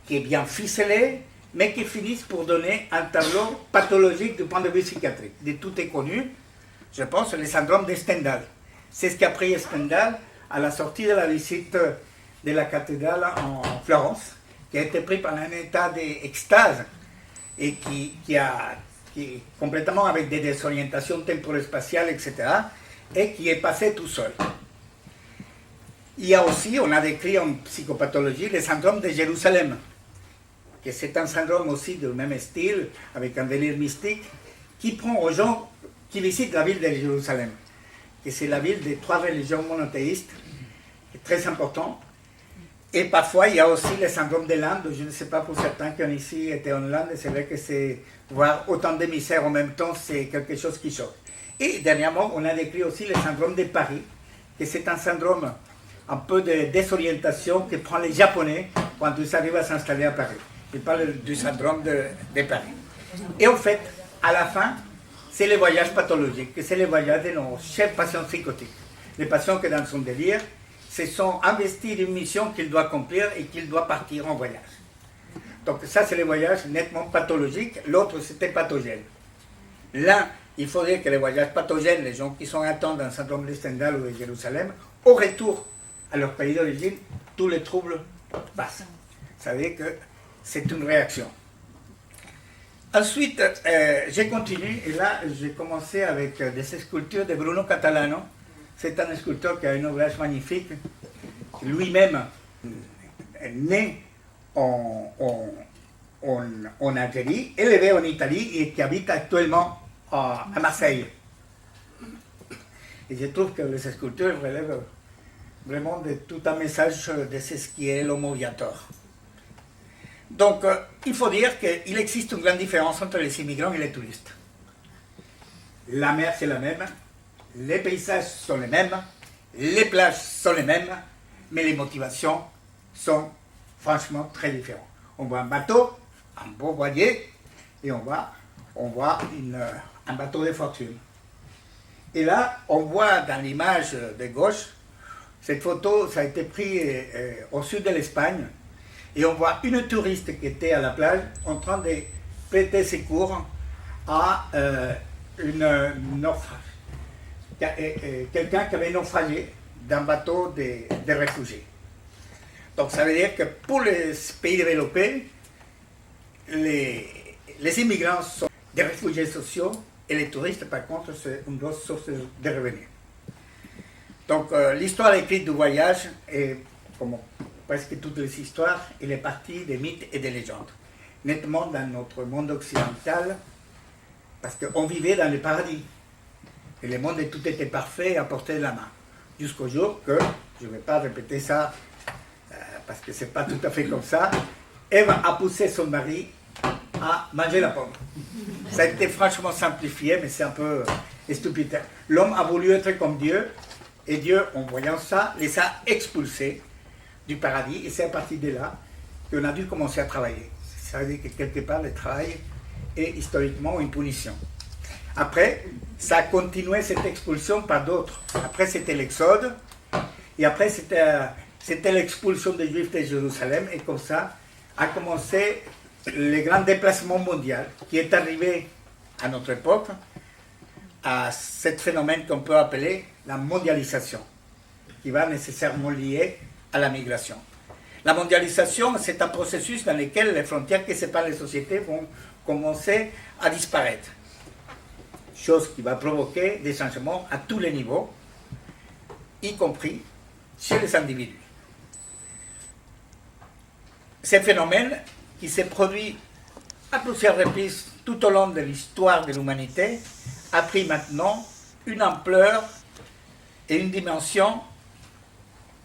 Speaker 12: qui est bien ficelé, mais qui finissent pour donner un tableau pathologique du point de vue psychiatrique. De tout est connu, je pense, le syndrome de Stendhal. C'est ce qu'a pris Stendhal à la sortie de la visite de la cathédrale en Florence, qui a été pris par un état d'extase et qui est complètement avec des désorientations temporelles-spatiales, etc., et qui est passé tout seul. Il y a aussi, on a décrit en psychopathologie, le syndrome de Jérusalem, que c'est un syndrome aussi du même style, avec un délire mystique, qui prend aux gens qui visitent la ville de Jérusalem, que c'est la ville des 3 religions monothéistes, qui est très important. Et parfois, il y a aussi le syndrome de l'Inde. Je ne sais pas pour certains qui ont ici été en Inde, c'est vrai que c'est voir autant de misère en même temps, c'est quelque chose qui choque. Et dernièrement, on a décrit aussi le syndrome de Paris, que c'est un syndrome un peu de désorientation que prend les Japonais quand ils arrivent à s'installer à Paris. Ils parlent du syndrome de Paris. Et en fait, à la fin, c'est le voyage pathologique, c'est le voyage de nos chers patients psychotiques. Les patients qui, dans son délire, se sont investis d'une mission qu'il doit accomplir et qu'il doit partir en voyage. Donc ça, c'est le voyage nettement pathologique. L'autre, c'était pathogène. L'un, il faudrait que les voyages pathogènes, les gens qui sont atteints d'un syndrome de Stendhal ou de Jérusalem, au retour à leur pays d'origine, tous les troubles passent. Ça veut dire que c'est une réaction. Ensuite, j'ai continué, et là, j'ai commencé avec des sculptures de Bruno Catalano, c'est un sculpteur qui a un ouvrage magnifique, lui-même né en Algérie, élevé en Italie et qui habite actuellement à Marseille. Et je trouve que les sculptures relèvent vraiment de tout un message de ce qui est l'homo viator. Donc, il faut dire qu'il existe une grande différence entre les immigrants et les touristes. La mer, c'est la même, les paysages sont les mêmes, les plages sont les mêmes, mais les motivations sont franchement très différentes. On voit un bateau, un beau voilier, et on voit un bateau de fortune. Et là, on voit dans l'image de gauche, cette photo, ça a été pris au sud de l'Espagne, et on voit une touriste qui était à la plage en train de prêter secours à quelqu'un qui avait naufragé d'un bateau de réfugiés. Donc ça veut dire que pour les pays développés, les immigrants sont des réfugiés sociaux et les touristes, par contre, c'est une grosse source de revenus. Donc l'histoire écrite du voyage, est, comme presque toutes les histoires, elle est partie des mythes et des légendes. Nettement dans notre monde occidental, parce qu'on vivait dans le paradis. Et le monde, tout était parfait à portée de la main. Jusqu'au jour que, je ne vais pas répéter ça, parce que ce n'est pas tout à fait comme ça, Ève a poussé son mari à manger la pomme. Ça a été franchement simplifié, mais c'est un peu stupide. L'homme a voulu être comme Dieu, et Dieu, en voyant ça, les a expulsés du paradis, et c'est à partir de là qu'on a dû commencer à travailler. Ça veut dire que quelque part, le travail est historiquement une punition. Après, ça a continué cette expulsion par d'autres. Après, c'était l'Exode, et après, c'était l'expulsion des Juifs de Jérusalem, et comme ça a commencé le grand déplacement mondial qui est arrivé à notre époque à ce phénomène qu'on peut appeler la mondialisation, qui va nécessairement lier à la migration. La mondialisation, c'est un processus dans lequel les frontières qui séparent les sociétés vont commencer à disparaître, chose qui va provoquer des changements à tous les niveaux, y compris chez les individus. Ce phénomène qui s'est produit à plusieurs reprises tout au long de l'histoire de l'humanité a pris maintenant une ampleur et une dimension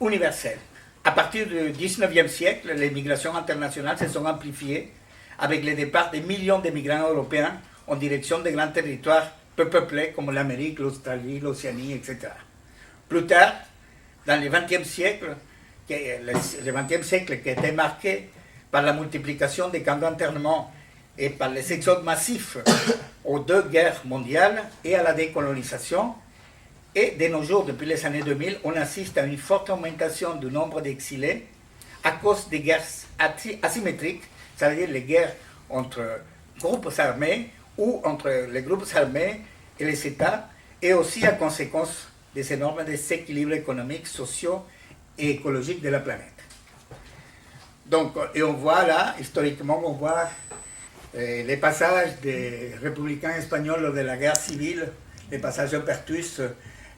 Speaker 12: universelle. À partir du 19e siècle, les migrations internationales se sont amplifiées avec le départ de millions de migrants européens en direction de grands territoires peu peuplés comme l'Amérique, l'Australie, l'Océanie, etc. Plus tard, dans le XXe siècle, qui a été marqué par la multiplication des camps d'internement et par les exodes massifs aux deux guerres mondiales et à la décolonisation. Et de nos jours, depuis les années 2000, on assiste à une forte augmentation du nombre d'exilés à cause des guerres asymétriques, c'est-à-dire les guerres entre groupes armés ou entre les groupes armés et les États, et aussi à conséquence des énormes déséquilibres économiques, sociaux et écologiques de la planète. Donc, et on voit là, historiquement, on voit les passages des républicains espagnols lors de la guerre civile, les passages de Pertus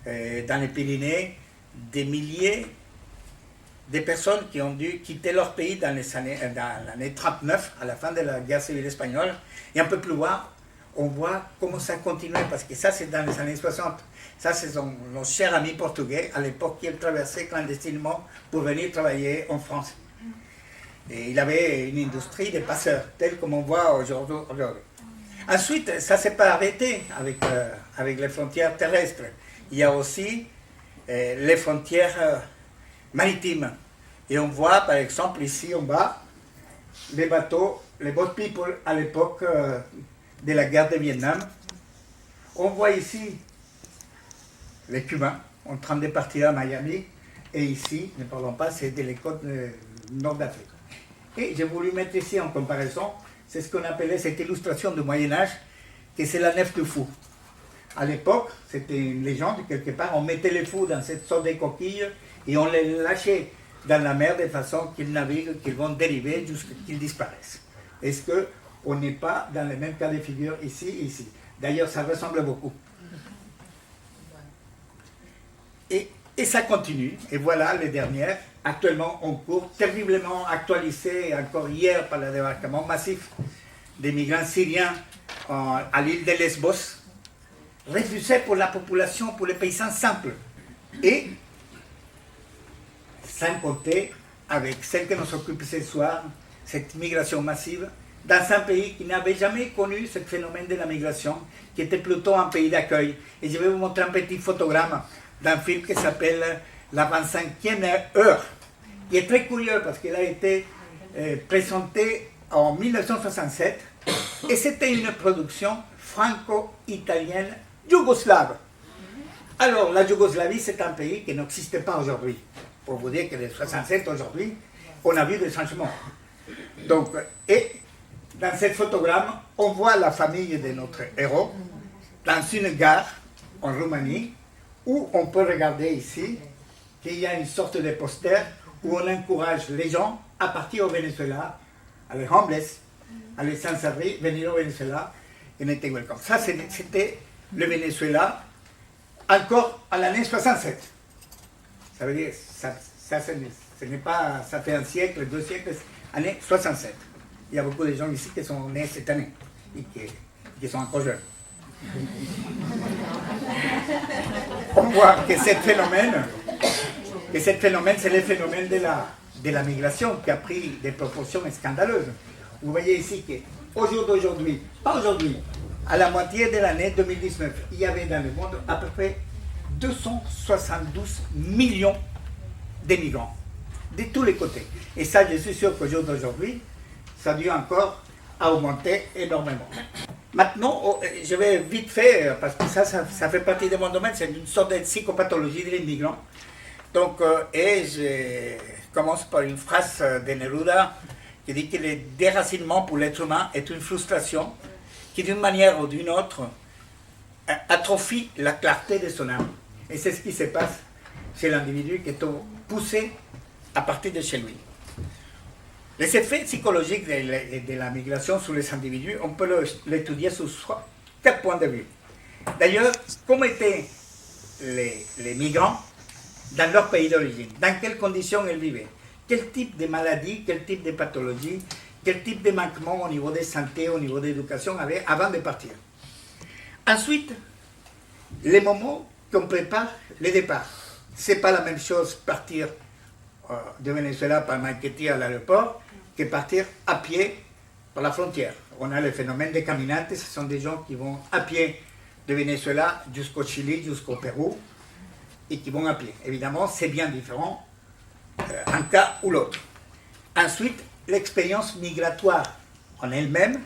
Speaker 12: dans les Pyrénées, des milliers de personnes qui ont dû quitter leur pays dans l'année 39, à la fin de la guerre civile espagnole. Et un peu plus loin, on voit comment ça continuait, parce que ça, c'est dans les années 60. Ça, c'est nos chers amis portugais, à l'époque, qui traversaient clandestinement pour venir travailler en France. Et il avait une industrie de passeurs, telle comme on voit aujourd'hui. Ensuite, ça ne s'est pas arrêté avec les frontières terrestres. Il y a aussi les frontières maritimes. Et on voit, par exemple, ici en bas, les bateaux, les boat people à l'époque de la guerre de Vietnam. On voit ici les Cubains en train de partir à Miami. Et ici, ne parlons pas, c'est de les côtes nord d'Afrique. Et j'ai voulu mettre ici en comparaison, c'est ce qu'on appelait cette illustration du Moyen-Âge, que c'est la nef du fou. À l'époque, c'était une légende, quelque part, on mettait les fous dans cette sorte de coquille et on les lâchait dans la mer de façon qu'ils naviguent, qu'ils vont dériver jusqu'à qu'ils disparaissent. Est-ce qu'on n'est pas dans le même cas de figure ici et ici? D'ailleurs, ça ressemble beaucoup. Et ça continue. Et voilà les dernières, actuellement en cours, terriblement actualisées encore hier par le débarquement massif des migrants syriens à l'île de Lesbos, refusés pour la population, pour les paysans simples. Et sans compter avec celle que nous occupe ce soir, cette migration massive, dans un pays qui n'avait jamais connu ce phénomène de la migration, qui était plutôt un pays d'accueil. Et je vais vous montrer un petit photogramme d'un film qui s'appelle La 25e heure. Il est très curieux parce qu'il a été présenté en 1967 et c'était une production franco-italienne yougoslave. Alors, la Yougoslavie, c'est un pays qui n'existe pas aujourd'hui. Pour vous dire que les 67 aujourd'hui, on a vu des changements. Donc, et dans ce photogramme, on voit la famille de notre héros dans une gare en Roumanie où on peut regarder ici qu'il y a une sorte de poster où on encourage les gens à partir au Venezuela, à les homeless, à les sans-abri, venir au Venezuela et n'était welcome. Ça, c'était le Venezuela encore à l'année 67. Ça veut dire, ce n'est pas, ça fait un siècle, 2 siècles, année 67. Il y a beaucoup de gens ici qui sont nés cette année et qui sont encore jeunes. On voit que ce phénomène, c'est le phénomène de la migration qui a pris des proportions scandaleuses. Vous voyez ici qu'au jour d'aujourd'hui, pas aujourd'hui, à la moitié de l'année 2019, il y avait dans le monde à peu près 272 millions de migrants, de tous les côtés. Et ça, je suis sûr qu'au jour d'aujourd'hui, ça a dû encore augmenter énormément. Maintenant, je vais vite fait, parce que ça fait partie de mon domaine, c'est une sorte de psychopathologie des migrants. Donc, et je commence par une phrase de Neruda qui dit que le déracinement pour l'être humain est une frustration qui, d'une manière ou d'une autre, atrophie la clarté de son âme. Et c'est ce qui se passe chez l'individu qui est poussé à partir de chez lui. Les effets psychologiques de la migration sur les individus, on peut l'étudier sous 4 points de vue. D'ailleurs, comment étaient les migrants dans leur pays d'origine? Dans quelles conditions ils vivaient? Quel type de maladie, quel type de pathologie, quel type de manquement au niveau de santé, au niveau de l'éducation avaient avant de partir? Ensuite, les moments qu'on prépare le départ. Ce n'est pas la même chose partir de Venezuela par Maiquetía à l'aéroport que partir à pied par la frontière. On a le phénomène des caminantes, ce sont des gens qui vont à pied de Venezuela jusqu'au Chili, jusqu'au Pérou, et qui vont à pied. Évidemment, c'est bien différent un cas ou l'autre. Ensuite, l'expérience migratoire en elle-même.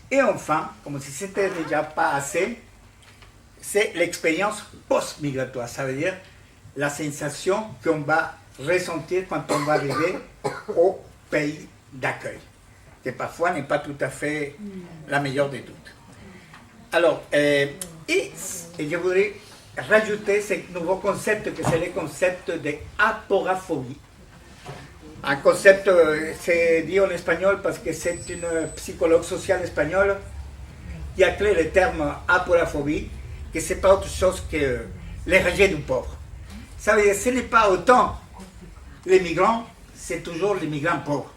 Speaker 12: Et enfin, comme si c'était déjà pas assez, c'est l'expérience post-migratoire. Ça veut dire la sensation qu'on va ressentir quand on va arriver au pays d'accueil, qui parfois n'est pas tout à fait la meilleure des toutes. Alors, et je voudrais rajouter ce nouveau concept que c'est le concept d'aporaphobie. Un concept, c'est dit en espagnol parce que c'est une psychologue sociale espagnole qui a créé le terme aporaphobie, que ce n'est pas autre chose que les rejets du pauvre. Ça veut dire que ce n'est pas autant les migrants, c'est toujours les migrants pauvres.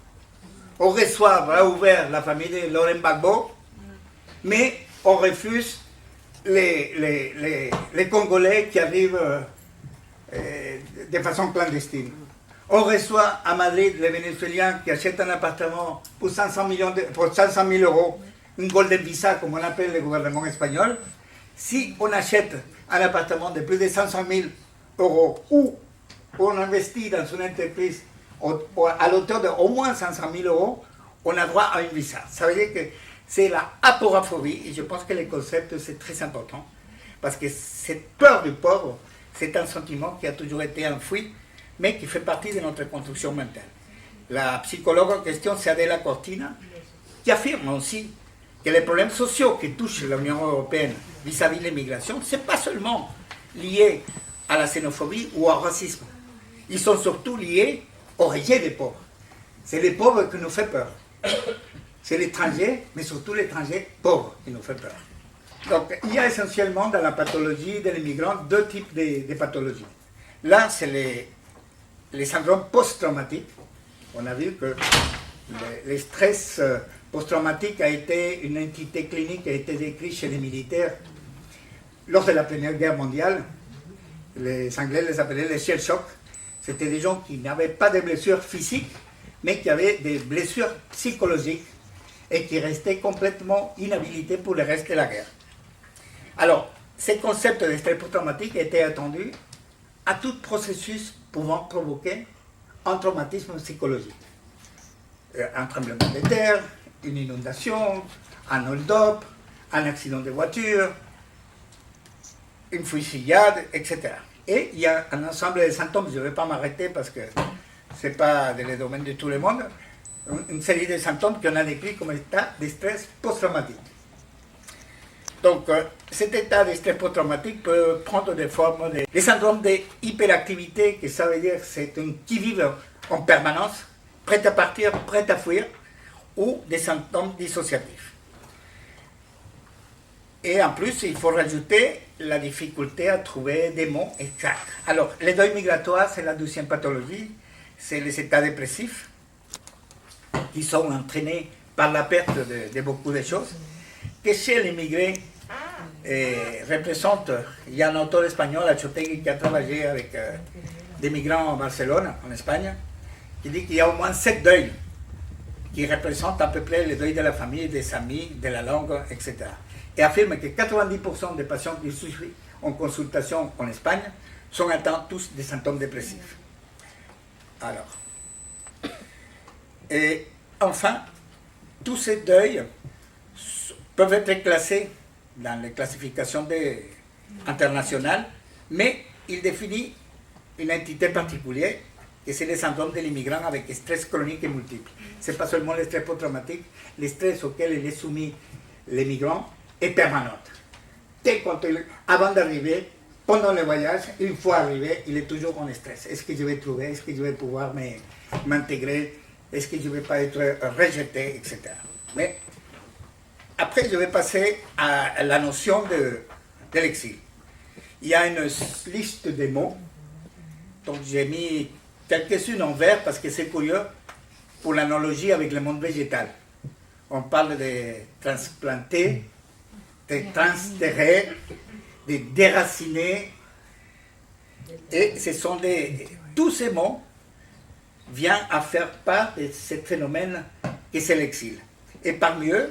Speaker 12: On reçoit bras ouverts la famille de Laurent Gbagbo, mais on refuse les Congolais qui arrivent de façon clandestine. On reçoit à Madrid les Vénézuéliens qui achètent un appartement pour 500 000 euros, une golden visa comme on appelle le gouvernement espagnol. Si on achète un appartement de plus de 500 000 euros ou on investit dans une entreprise à l'auteur de au moins 500 000 euros, on a droit à une visa. Ça veut dire que c'est la aporaphobie, et je pense que le concept c'est très important, parce que cette peur du pauvre, c'est un sentiment qui a toujours été enfoui, mais qui fait partie de notre construction mentale. La psychologue en question, c'est Adela Cortina, qui affirme aussi que les problèmes sociaux qui touchent l'Union européenne vis-à-vis de l'immigration, ce n'est pas seulement lié à la xénophobie ou au racisme. Ils sont surtout liés au rejet des pauvres. C'est les pauvres qui nous font peur. C'est l'étranger, mais surtout l'étranger pauvre qui nous fait peur. Donc, il y a essentiellement dans la pathologie de l'immigrant 2 types de pathologies. Là, c'est les syndromes post-traumatiques. On a vu que le stress post-traumatique a été une entité clinique qui a été décrite chez les militaires lors de la Première Guerre mondiale. Les Anglais les appelaient les shell shock. C'était des gens qui n'avaient pas de blessures physiques, mais qui avaient des blessures psychologiques et qui restaient complètement inhabilités pour le reste de la guerre. Alors, ces concepts de stress post-traumatique étaient attendus à tout processus pouvant provoquer un traumatisme psychologique. Un tremblement de terre, une inondation, un hold-up, un accident de voiture, une fusillade, etc. Et il y a un ensemble de symptômes, je ne vais pas m'arrêter parce que ce n'est pas dans le domaine de tout le monde, une série de symptômes qu'on a décrits comme état de stress post-traumatique. Donc, cet état de stress post-traumatique peut prendre des formes des syndromes d'hyperactivité, que ça veut dire c'est un qui-vive en permanence, prêt à partir, prêt à fuir, ou des symptômes dissociatifs. Et en plus, il faut rajouter la difficulté à trouver des mots exacts. Alors, les deuils migratoires, c'est la deuxième pathologie, c'est les états dépressifs, qui sont entraînés par la perte de beaucoup de choses, que chez les migrés représente, il y a un auteur espagnol, Achotegui, qui a travaillé avec des migrants à Barcelone, en Espagne, qui dit qu'il y a au moins 7 deuils qui représentent à peu près le deuil de la famille, des amis, de la langue, etc. Et affirme que 90% des patients qui suivent en consultation en Espagne sont atteints tous des symptômes dépressifs. Alors, et enfin, tous ces deuils peuvent être classés dans les classifications internationales, mais il définit une entité particulière, et c'est le syndrome de l'immigrant avec stress chronique et multiple. Ce n'est pas seulement le stress post-traumatique, le stress auquel il est soumis l'immigrant est permanent. Avant d'arriver, pendant le voyage, une fois arrivé, il est toujours en stress. Est-ce que je vais trouver, est-ce que je vais pouvoir m'intégrer, est-ce que je ne vais pas être rejeté, etc. Mais après, je vais passer à la notion de l'exil. Il y a une liste de mots, donc j'ai mis quelques-unes en vert parce que c'est curieux pour l'analogie avec le monde végétal. On parle de transplanter, de transterrer, de déraciner, et ce sont tous ces mots viennent à faire part de ce phénomène que c'est l'exil. Et parmi eux,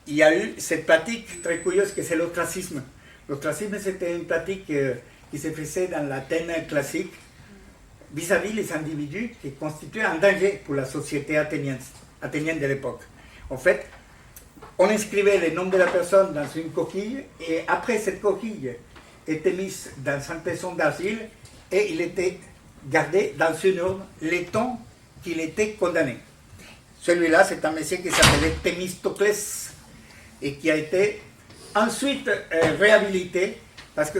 Speaker 12: il y a eu cette pratique très curieuse que c'est l'ostracisme. L'ostracisme, c'était une pratique qui se faisait dans l'Athènes classique vis-à-vis les individus qui constituaient un danger pour la société athénienne de l'époque. En fait, on inscrivait le nom de la personne dans une coquille et après cette coquille était mise dans un tesson d'argile et il était gardé dans une urne le temps qu'il était condamné. Celui-là, c'est un monsieur qui s'appelait Thémistoclès et qui a été ensuite réhabilité parce que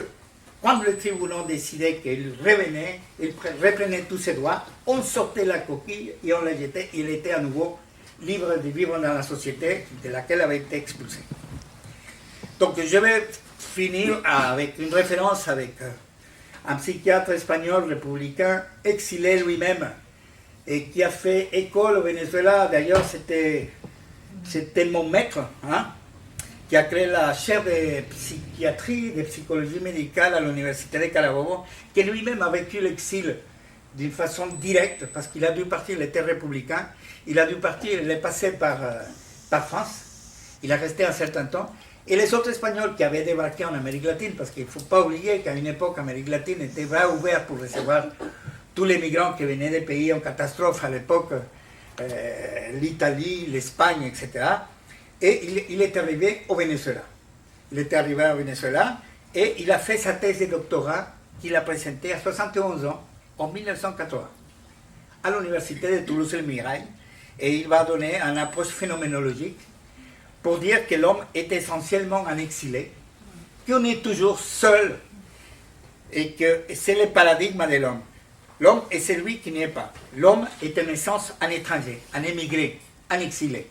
Speaker 12: quand le tribunal décidait qu'il revenait, il reprenait tous ses droits, on sortait la coquille et on la jetait, il était à nouveau libre de vivre dans la société de laquelle il avait été expulsé. Donc je vais finir avec une référence avec un psychiatre espagnol républicain exilé lui-même et qui a fait école au Venezuela. D'ailleurs, c'était mon maître, hein, qui a créé la chaire de psychiatrie, de psychologie médicale à l'université de Carabobo, qui lui-même a vécu l'exil d'une façon directe, parce qu'il a dû partir, il était républicain, il a dû partir, il est passé par France, il a resté un certain temps, et les autres Espagnols qui avaient débarqué en Amérique latine, parce qu'il ne faut pas oublier qu'à une époque, l'Amérique latine était vraiment ouverte pour recevoir tous les migrants qui venaient des pays en catastrophe à l'époque, l'Italie, l'Espagne, etc., et il est arrivé au Venezuela. Il était arrivé au Venezuela et il a fait sa thèse de doctorat qu'il a présentée à 71 ans, en 1980, à l'université de Toulouse-El-Mirail, et il va donner une approche phénoménologique pour dire que l'homme est essentiellement un exilé, qu'on est toujours seul, et que c'est le paradigme de l'homme. L'homme est celui qui n'y est pas. L'homme est en essence un étranger, un émigré, un exilé.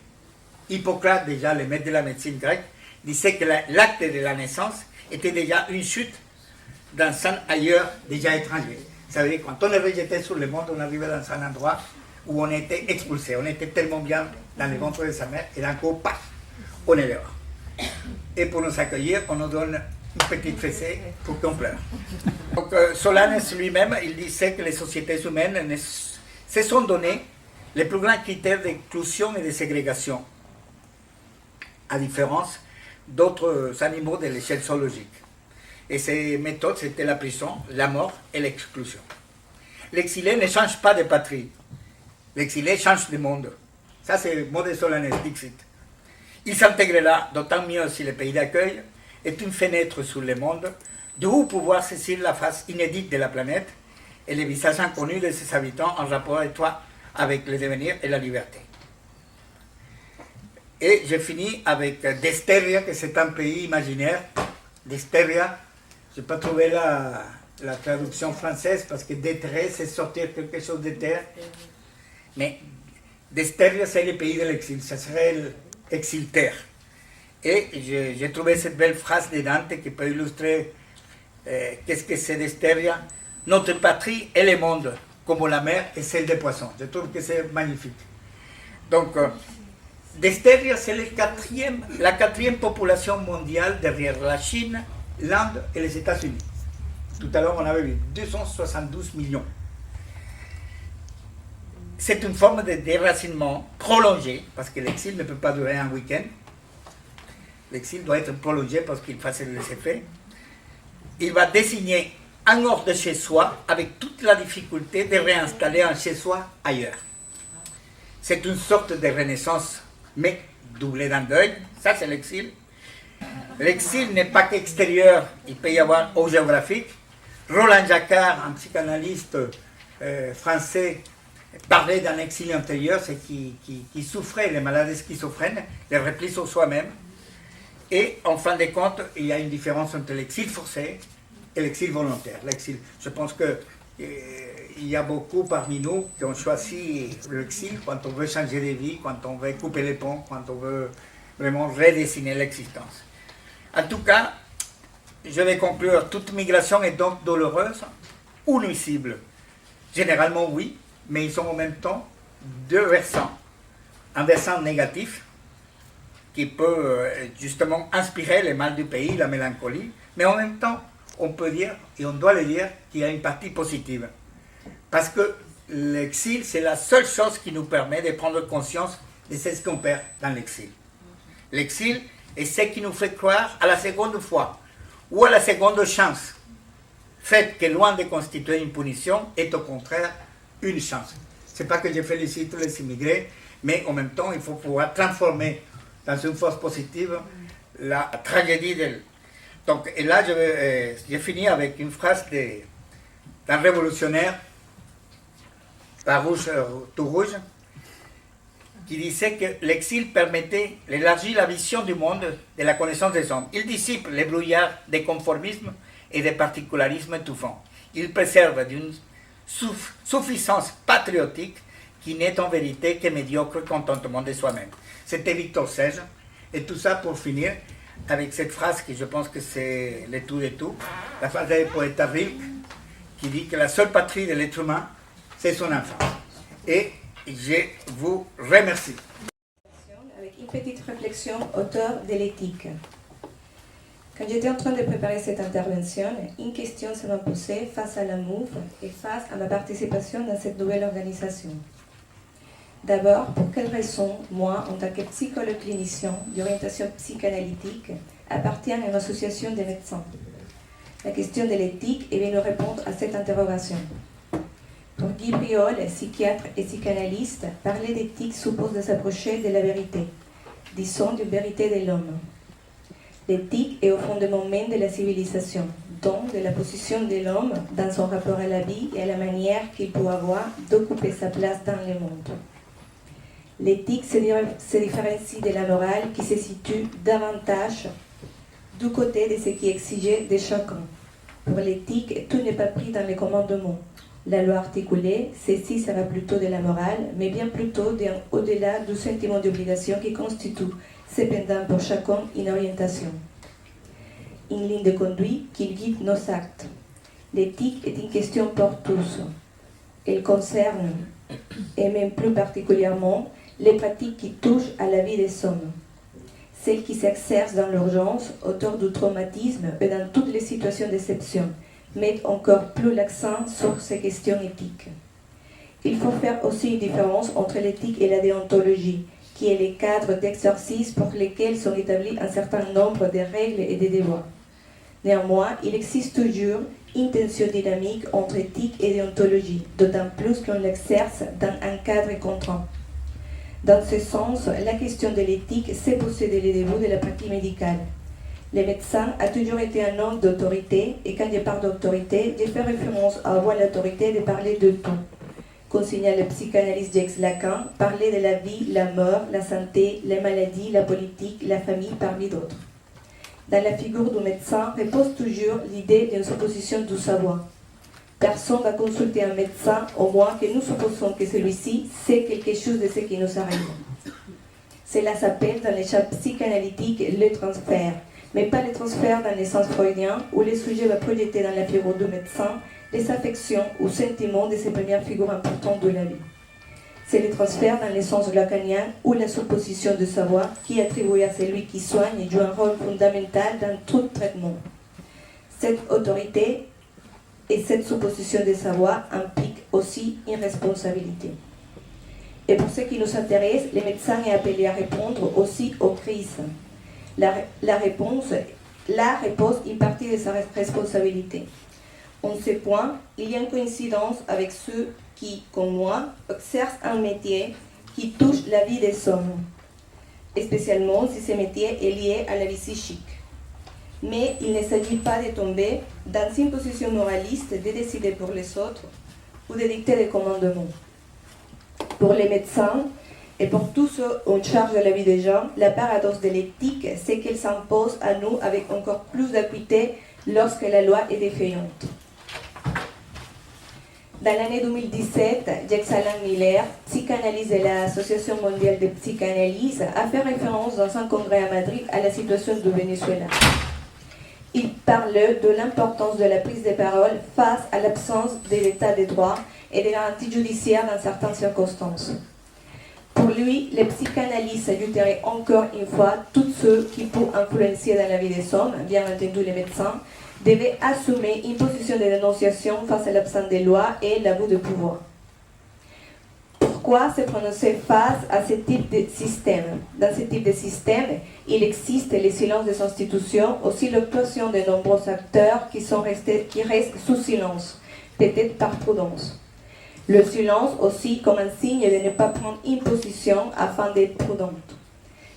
Speaker 12: Hippocrate, déjà le maître de la médecine grecque, disait que l'acte de la naissance était déjà une chute d'un sens ailleurs, déjà étranger. Ça veut dire quand on est rejeté sur le monde, on arrive dans un endroit où on était expulsé. On était tellement bien dans le ventre de sa mère, et d'un coup, paf, on est dehors. Et pour nous accueillir, on nous donne une petite fessée pour qu'on pleure. Donc Solanes lui-même, il disait que les sociétés humaines se sont données les plus grands critères d'exclusion et de ségrégation, à différence d'autres animaux de l'échelle zoologique. Et ces méthodes, c'était la prison, la mort et l'exclusion. L'exilé ne change pas de patrie. L'exilé change de monde. Ça, c'est le mot de Solanes, Dixit. Il s'intégrera d'autant mieux si le pays d'accueil est une fenêtre sur le monde, d'où pouvoir saisir la face inédite de la planète et les visages inconnus de ses habitants en rapport étroit avec le devenir et la liberté. Et je finis avec Desteria, que c'est un pays imaginaire. Desteria, je n'ai pas trouvé la traduction française parce que déterrer, c'est sortir quelque chose de terre. Mais Desteria, c'est le pays de l'exil, ça serait l'exil-terre. Et j'ai trouvé cette belle phrase de Dante qui peut illustrer qu'est-ce que c'est Desteria. Notre patrie est le monde, comme la mer est celle des poissons. Je trouve que c'est magnifique. Donc, Desteria, c'est la quatrième population mondiale derrière la Chine, l'Inde et les États-Unis. Tout à l'heure, on avait vu 272 millions. C'est une forme de déracinement prolongé, parce que l'exil ne peut pas durer un week-end. L'exil doit être prolongé parce qu'il fasse les effets. Il va désigner un hors de chez soi avec toute la difficulté de réinstaller un chez soi ailleurs. C'est une sorte de renaissance, mais doublée d'un deuil. Ça, c'est l'exil. L'exil n'est pas qu'extérieur, il peut y avoir au géographique. Roland Jacquard, un psychanalyste français, parlait d'un exil intérieur, c'est qui souffrait, les malades schizophrènes, les replis sur soi-même. Et en fin de compte, il y a une différence entre l'exil forcé et l'exil volontaire. L'exil, je pense qu'il y a beaucoup parmi nous qui ont choisi l'exil quand on veut changer de vie, quand on veut couper les ponts, quand on veut vraiment redessiner l'existence. En tout cas, je vais conclure, toute migration est donc douloureuse ou nuisible. Généralement oui, mais ils ont en même temps deux versants. Un versant négatif, qui peut justement inspirer les mal du pays, la mélancolie, mais en même temps, on peut dire, et on doit le dire, qu'il y a une partie positive. Parce que l'exil, c'est la seule chose qui nous permet de prendre conscience de ce qu'on perd dans l'exil. L'exil est ce qui nous fait croire à la seconde fois, ou à la seconde chance, fait que loin de constituer une punition, est au contraire une chance. Ce n'est pas que je félicite les immigrés, mais en même temps, il faut pouvoir transformer dans une force positive la tragédie d'elle. Donc, et là, je finis avec une phrase d'un révolutionnaire, Larouche tout rouge, qui disait que l'exil permettait d'élargir la vision du monde, de la connaissance des hommes. Il dissipe les brouillards des conformismes et des particularismes étouffants. Il préserve d'une suffisance patriotique qui n'est en vérité que médiocre contentement de soi-même. C'était Victor Sage. Et tout ça pour finir avec cette phrase qui je pense que c'est le tout de tout. La phrase du poète Rilke qui dit que la seule patrie de l'être humain, c'est son enfant. Et je vous remercie.
Speaker 3: Avec une petite réflexion autour de l'éthique. Quand j'étais en train de préparer cette intervention, une question se m'a posée face à la MOVE et face à ma participation dans cette nouvelle organisation. D'abord, pour quelles raisons, moi, en tant que psychologue clinicien d'orientation psychanalytique, appartiens à une association de médecins? La question de l'éthique est venue répondre à cette interrogation. Pour Guy Briol, psychiatre et psychanalyste, parler d'éthique suppose de s'approcher de la vérité, disons d'une vérité de l'homme. L'éthique est au fondement même de la civilisation, donc de la position de l'homme dans son rapport à la vie et à la manière qu'il peut avoir d'occuper sa place dans le monde. L'éthique se différencie de la morale qui se situe davantage du côté de ce qui est exigé de chacun. Pour l'éthique, tout n'est pas pris dans les commandements. La loi articulée, ceci sera plutôt de la morale, mais bien plutôt au-delà du sentiment d'obligation qui constitue cependant pour chacun une orientation.
Speaker 13: une ligne de conduite qui guide nos actes. L'éthique est une question pour tous. Elle concerne, et même plus particulièrement, les pratiques qui touchent à la vie des hommes. Celles qui s'exercent dans l'urgence, autour du traumatisme et dans toutes les situations d'exception, mettent encore plus l'accent sur ces questions éthiques. Il faut faire aussi une différence entre l'éthique et la déontologie, qui est le cadre d'exercice pour lesquels sont établis un certain nombre de règles et de devoirs. Néanmoins, il existe toujours une tension dynamique entre éthique et déontologie, d'autant plus qu'on l'exerce dans un cadre contraint. Dans ce sens, la question de l'éthique s'est posée dès le début de la pratique médicale. Le médecin a toujours été un homme d'autorité, et quand je parle d'autorité, je fais référence à avoir l'autorité de parler de tout. Comme signale le psychanalyste Jacques Lacan, parler de la vie, la mort, la santé, les maladies, la politique, la famille, parmi d'autres. Dans la figure du médecin repose toujours l'idée d'une supposition du savoir. Personne va consulter un médecin au moins que nous supposons que celui-ci sait quelque chose de ce qui nous arrive. Cela s'appelle dans les champs psychanalytiques le transfert, mais pas le transfert dans le sens freudien où le sujet va projeter dans la figure du médecin les affections ou sentiments de ces premières figures importantes de la vie. C'est le transfert dans le sens lacanien ou la supposition de savoir qui attribue à celui qui soigne et joue un rôle fondamental dans tout traitement. Cette autorité et cette supposition de savoir impliquent aussi une responsabilité. Et pour ce qui nous intéresse, le médecin est appelé à répondre aussi aux crises. La réponse repose une partie de sa responsabilité. En ce point, il y a une coïncidence avec ceux qui, comme moi, exercent un métier qui touche la vie des hommes, spécialement si ce métier est lié à la vie psychique. Mais il ne s'agit pas de tomber dans une position moraliste de décider pour les autres ou de dicter des commandements. Pour les médecins et pour tous ceux en charge de la vie des gens, la paradoxe de l'éthique, c'est qu'elle s'impose à nous avec encore plus d'acuité lorsque la loi est défaillante. Dans l'année 2017, Jacques-Alain Miller, psychanalyste de l'Association mondiale de psychanalyse, a fait référence dans un congrès à Madrid à la situation du Venezuela. Il parle de l'importance de la prise de parole face à l'absence de l'état de droit et des garanties judiciaires dans certaines circonstances. Pour lui, les psychanalystes ajouteraient encore une fois tous ceux qui peuvent influencer dans la vie des hommes, bien entendu les médecins, devaient assumer une position de dénonciation face à l'absence de loi et l'abus de pouvoir. Pourquoi se prononcer face à ce type de système? Dans ce type de système, il existe le silence des institutions, aussi l'actuation de nombreux acteurs qui restent sous silence, peut-être par prudence. Le silence aussi comme un signe de ne pas prendre une position afin d'être prudente.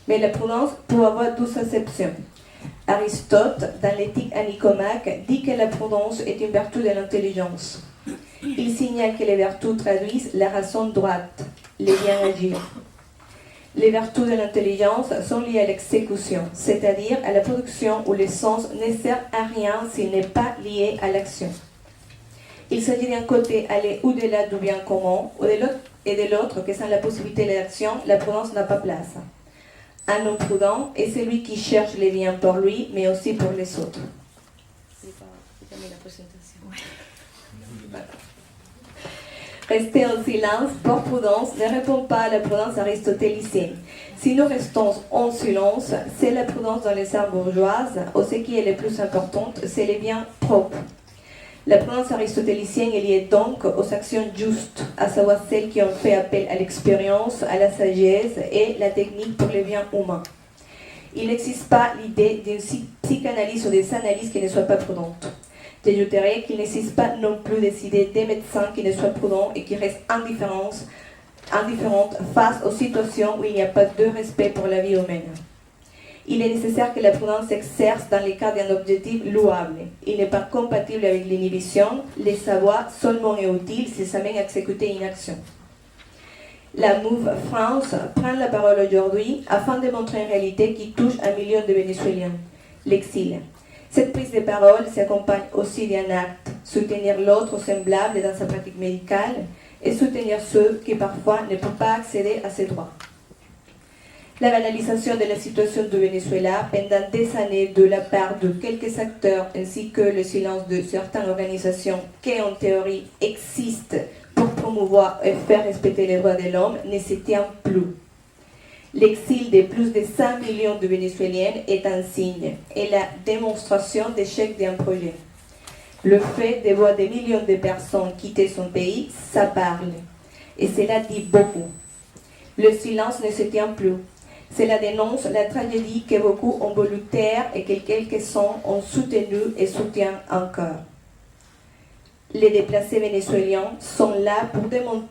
Speaker 13: Mais la prudence peut avoir deux acceptions. Aristote, dans l'éthique à Nicomaque, dit que la prudence est une vertu de l'intelligence. Il signale que les vertus traduisent la raison droite, les bien agir. Les vertus de l'intelligence sont liées à l'exécution, c'est-à-dire à la production où le sens ne sert à rien s'il n'est pas lié à l'action. Il s'agit d'un côté aller au-delà du bien commun, et de l'autre que sans la possibilité d'action, la prudence n'a pas place. Un homme prudent est celui qui cherche les biens pour lui, mais aussi pour les autres. Rester en silence pour prudence ne répond pas à la prudence aristotélicienne. Si nous restons en silence, c'est la prudence dans les arts bourgeoises, ou ce qui est le plus important, c'est les biens propres. La prudence aristotélicienne est liée donc aux actions justes, à savoir celles qui ont fait appel à l'expérience, à la sagesse et la technique pour les biens humains. Il n'existe pas l'idée d'une psychanalyse ou des analyses qui ne soient pas prudentes. J'ajouterais qu'il n'existe pas non plus des idées des médecins qui ne soient prudents et qui restent indifférentes face aux situations où il n'y a pas de respect pour la vie humaine. Il est nécessaire que la prudence s'exerce dans le cadre d'un objectif louable. Il n'est pas compatible avec l'inhibition. Les savoirs seulement est utile si ça mène à exécuter une action. La Move France prend la parole aujourd'hui afin de montrer une réalité qui touche 1 million de Vénézuéliens, l'exil. Cette prise de parole s'accompagne aussi d'un acte, soutenir l'autre semblable dans sa pratique médicale et soutenir ceux qui parfois ne peuvent pas accéder à ces droits. La banalisation de la situation du Venezuela pendant des années de la part de quelques acteurs ainsi que le silence de certaines organisations qui en théorie existent pour promouvoir et faire respecter les droits de l'homme ne se tient plus. L'exil de plus de 5 millions de Vénézuéliens est un signe et la démonstration d'échec d'un projet. Le fait de voir des millions de personnes quitter son pays, ça parle. Et cela dit beaucoup. Le silence ne se tient plus. Cela dénonce la tragédie que beaucoup ont voulu taire et que quelques-uns ont soutenu et soutiennent encore. Les déplacés vénézuéliens sont là pour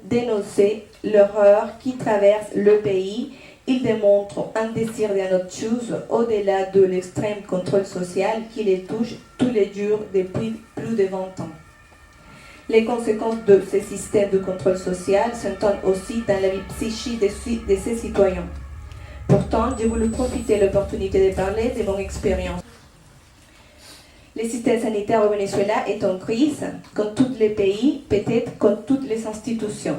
Speaker 13: dénoncer l'horreur qui traverse le pays. Ils démontrent un désir d'une autre chose au-delà de l'extrême contrôle social qui les touche tous les jours depuis plus de 20 ans. Les conséquences de ce système de contrôle social s'entendent aussi dans la vie psychique de ces citoyens. Pourtant, j'ai voulu profiter de l'opportunité de parler de mon expérience. Le système sanitaire au Venezuela est en crise, comme tous les pays, peut-être comme toutes les institutions.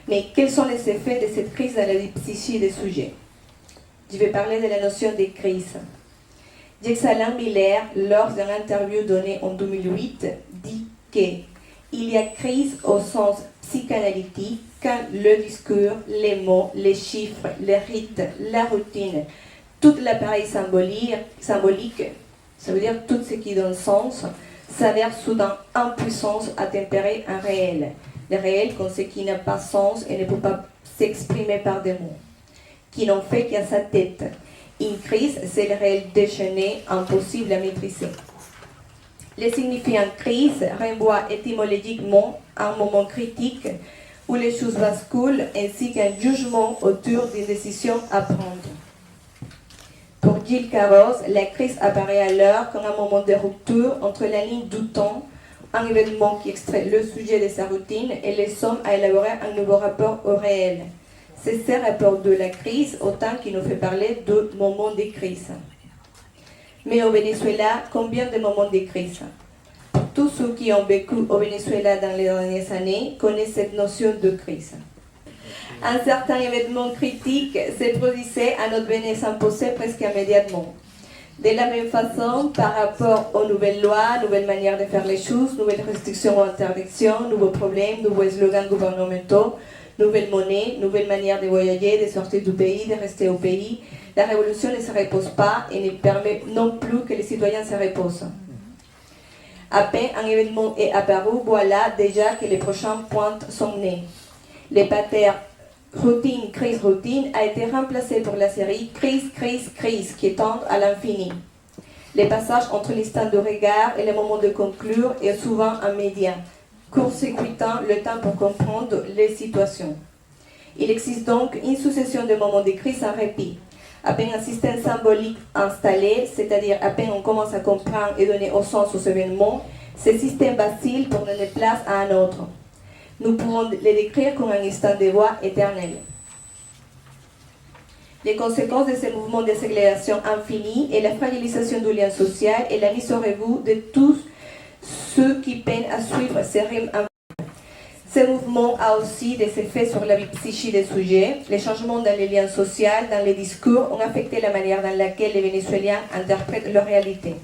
Speaker 13: Mais quels sont les effets de cette crise dans la vie psychique des sujets? Je vais parler de la notion de crise. Jacques-Alain Miller, lors d'une interview donnée en 2008, dit qu'il y a crise au sens psychanalytique quand le discours, les mots, les chiffres, les rites, la routine, tout l'appareil symbolique, ça veut dire tout ce qui donne sens, s'avère soudain impuissance à tempérer un réel. Le réel comme ce qui n'a pas sens et ne peut pas s'exprimer par des mots, qui n'en fait qu'à sa tête. Une crise, c'est le réel déchaîné, impossible à maîtriser. Le signifiant crise renvoie étymologiquement à un moment critique où les choses basculent ainsi qu'un jugement autour d'une décision à prendre. Pour Gilles Carroz, la crise apparaît alors comme un moment de rupture entre la ligne du temps, un événement qui extrait le sujet de sa routine et les sommes à élaborer un nouveau rapport au réel. C'est ce rapport de la crise autant qui nous fait parler de moments de crise. Mais au Venezuela, combien de moments de crise? Tous ceux qui ont vécu au Venezuela dans les dernières années connaissent cette notion de crise. Un certain événement critique se produisait à notre Vénèce imposé presque immédiatement. De la même façon, par rapport aux nouvelles lois, nouvelles manières de faire les choses, nouvelles restrictions ou interdictions, nouveaux problèmes, nouveaux slogans gouvernementaux, nouvelles monnaies, nouvelles manières de voyager, de sortir du pays, de rester au pays, la révolution ne se repose pas et ne permet non plus que les citoyens se reposent. À peine un événement est apparu, voilà déjà que les prochaines pointes sont nées. Les patterns routine, crise, routine a été remplacé par la série crise, crise, crise qui tend à l'infini. Les passages entre l'instant de regard et le moment de conclure est souvent immédiat, court-circuitant le temps pour comprendre les situations. Il existe donc une succession de moments de crise sans répit. À peine un système symbolique installé, c'est-à-dire à peine on commence à comprendre et donner au sens aux événements, ce système vacille pour donner place à un autre. Nous pouvons les décrire comme un instant de voix éternel. Les conséquences de ces mouvements d'accélération infinie est la fragilisation du lien social et la mise au rebut de tous ceux qui peinent à suivre ces rythmes infinis. Ce mouvement a aussi des effets sur la vie psychique des sujets. Les changements dans les liens sociaux, dans les discours, ont affecté la manière dans laquelle les Vénézuéliens interprètent leur réalité.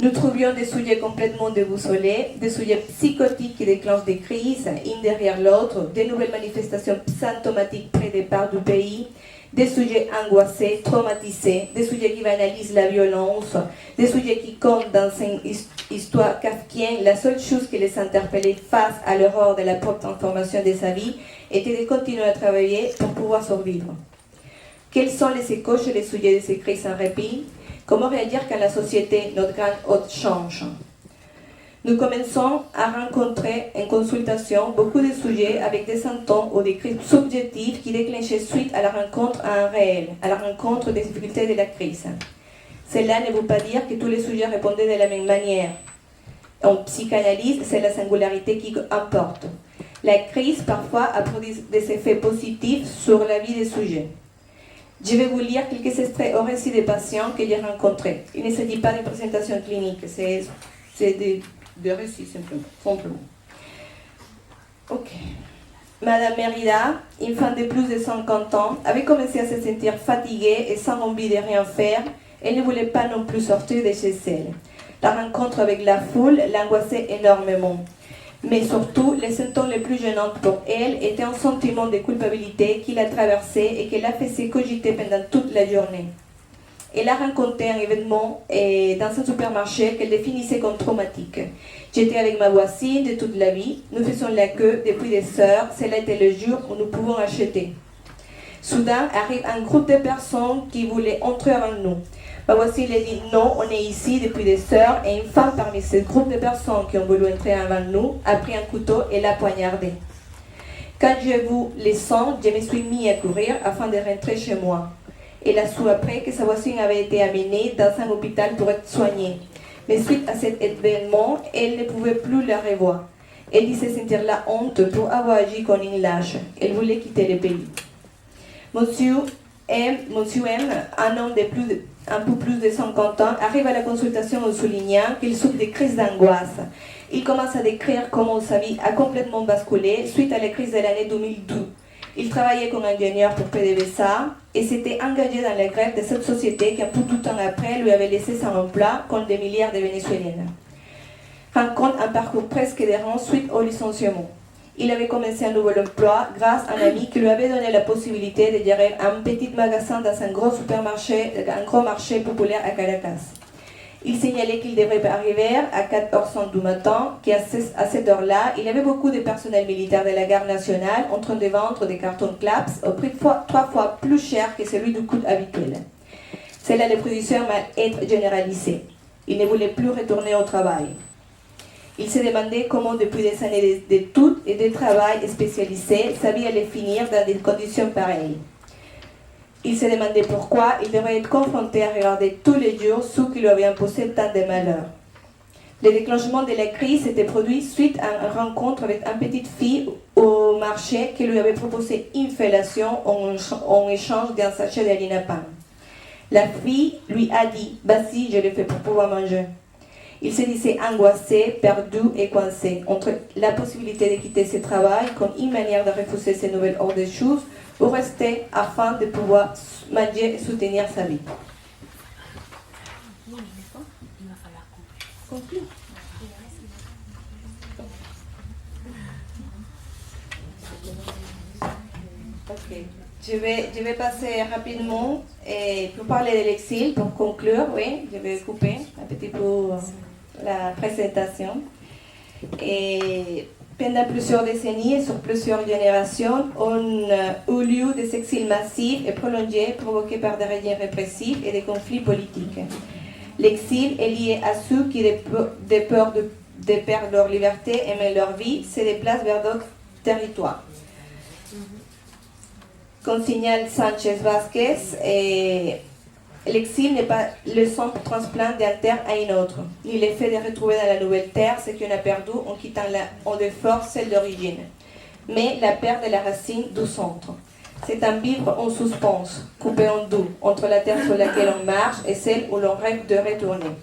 Speaker 13: Nous trouvions des sujets complètement déboussolés, des sujets psychotiques qui déclenchent des crises, une derrière l'autre, des nouvelles manifestations symptomatiques près des parts du pays, des sujets angoissés, traumatisés, des sujets qui banalisent la violence, des sujets qui comptent dans une histoire kafkienne. La seule chose qui les interpellait face à l'horreur de la propre transformation de sa vie était de continuer à travailler pour pouvoir survivre. Quels sont les échos chez les sujets de ces crises sans répit? Comment réagir quand la société, notre grande hôte, change? Nous commençons à rencontrer en consultation beaucoup de sujets avec des symptômes ou des crises subjectives qui déclenchaient suite à la rencontre à un réel, à la rencontre des difficultés de la crise. Cela ne veut pas dire que tous les sujets répondaient de la même manière. En psychanalyse, c'est la singularité qui importe. La crise, parfois, a produit des effets positifs sur la vie des sujets. Je vais vous lire quelques extraits au récit des patients que j'ai rencontrés. Il ne s'agit pas d'une présentation clinique, c'est des récits simplement. Ok. Madame Mérida, une femme de plus de 50 ans, avait commencé à se sentir fatiguée et sans envie de rien faire. Elle ne voulait pas non plus sortir de chez elle. La rencontre avec la foule l'angoissait énormément. Mais surtout, les symptômes les plus gênants pour elle étaient un sentiment de culpabilité qui la traversait et qui la faisait cogiter pendant toute la journée. Elle a rencontré un événement dans un supermarché qu'elle définissait comme traumatique. J'étais avec ma voisine de toute la vie. Nous faisions la queue depuis des heures. Cela était le jour où nous pouvons acheter. Soudain arrive un groupe de personnes qui voulaient entrer avant nous. Ma voisine lui dit non, on est ici depuis des heures. Et une femme parmi ce groupe de personnes qui ont voulu entrer avant nous a pris un couteau et l'a poignardé. Quand j'ai vu les sangs, je me suis mis à courir afin de rentrer chez moi. Elle a su après que sa voisine avait été amenée dans un hôpital pour être soignée. Mais suite à cet événement, elle ne pouvait plus la revoir. Elle disait sentir la honte pour avoir agi comme une lâche. Elle voulait quitter le pays. Monsieur M, un homme un peu plus de 50 ans, arrive à la consultation en soulignant qu'il souffre de crises d'angoisse. Il commence à décrire comment sa vie a complètement basculé suite à la crise de l'année 2012. Il travaillait comme ingénieur pour PDVSA et s'était engagé dans la grève de cette société qui, un peu de temps après, lui avait laissé sans emploi contre des milliards de Vénézuéliennes. Rencontre un parcours presque errant suite au licenciement. Il avait commencé un nouvel emploi grâce à un ami qui lui avait donné la possibilité de gérer un petit magasin dans un gros supermarché, un gros marché populaire à Caracas. Il signalait qu'il devrait arriver à 4h du matin, qu'à cette heure-là, il y avait beaucoup de personnel militaire de la garde nationale en train de vendre des cartons Claps au prix 3 fois plus cher que celui du coût habituel. Cela le produisait un mal-être généralisé. Il ne voulait plus retourner au travail. Il se demandait comment, depuis des années d'études et de travail spécialisé, sa vie allait finir dans des conditions pareilles. Il se demandait pourquoi il devrait être confronté à regarder tous les jours ceux qui lui avaient imposé tant de malheurs. Le déclenchement de la crise s'était produit suite à une rencontre avec une petite fille au marché qui lui avait proposé une fellation en échange d'un sachet d'harina pain. La fille lui a dit « Vas-y, je le fais pour pouvoir manger ». Il se disait angoissé, perdu et coincé entre la possibilité de quitter ce travail comme une manière de refuser ces nouvelles ordres de choses ou rester afin de pouvoir manger et soutenir sa vie. Okay. Je vais passer rapidement pour parler de l'exil, pour conclure, oui, je vais couper un petit peu la présentation. Et pendant plusieurs décennies et sur plusieurs générations, on a eu lieu des exils massifs et prolongés provoqués par des régimes répressifs et des conflits politiques. L'exil est lié à ceux qui, de peur de perdre leur liberté et même leur vie, se déplacent vers d'autres territoires. Comme signale Sanchez Vasquez, l'exil n'est pas le simple transplant d'un terre à une autre, ni l'effet de retrouver dans la nouvelle terre ce qu'on a perdu en quittant en de force celle d'origine, mais la perte de la racine du centre. C'est un vivre en suspens, coupé en deux, entre la terre sur laquelle on marche et celle où l'on rêve de retourner.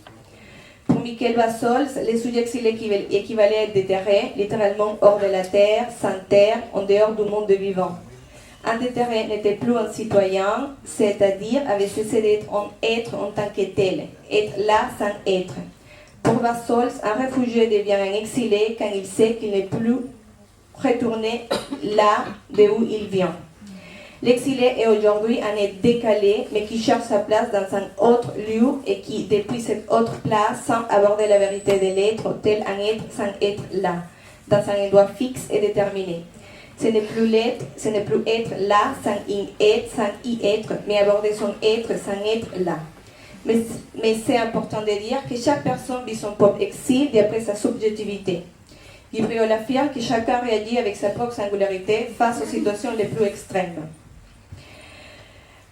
Speaker 13: Pour Miquel Bassols, les sujets exilés équivalaient à être déterrés, littéralement hors de la terre, sans terre, en dehors du monde vivant. Un déterré n'était plus un citoyen, c'est-à-dire avait cessé d'être un être en tant que tel, être là sans être. Pour Bassols, un réfugié devient un exilé quand il sait qu'il n'est plus retourné là d'où il vient. L'exilé est aujourd'hui un être décalé, mais qui cherche sa place dans un autre lieu et qui, depuis cette autre place, semble aborder la vérité de l'être, tel un être sans être là, dans un endroit fixe et déterminé. Ce n'est plus être là sans y être, mais aborder son être sans être là. Mais c'est important de dire que chaque personne vit son propre exil d'après sa subjectivité. Guibriol affirme que chacun réagit avec sa propre singularité face aux situations les plus extrêmes.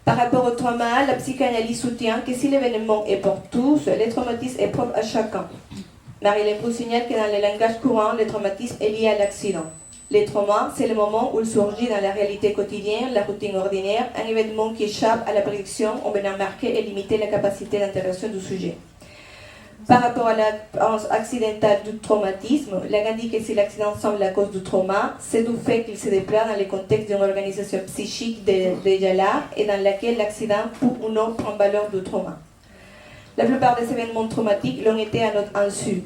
Speaker 13: Par rapport au trauma, la psychanalyse soutient que si l'événement est pour tous, le traumatisme est propre à chacun. Marie-Hélène Proust signale que dans le langage courant, le traumatisme est lié à l'accident. Le trauma, c'est le moment où il surgit dans la réalité quotidienne, la routine ordinaire, un événement qui échappe à la prédiction en venant marquer et limiter la capacité d'interaction du sujet. Par rapport à l'apparence accidentale du traumatisme, Lacan dit que si l'accident semble la cause du trauma, c'est du fait qu'il se déploie dans le contexte d'une organisation psychique déjà là et dans laquelle l'accident peut ou non prendre valeur du trauma. La plupart des événements traumatiques l'ont été à notre insu.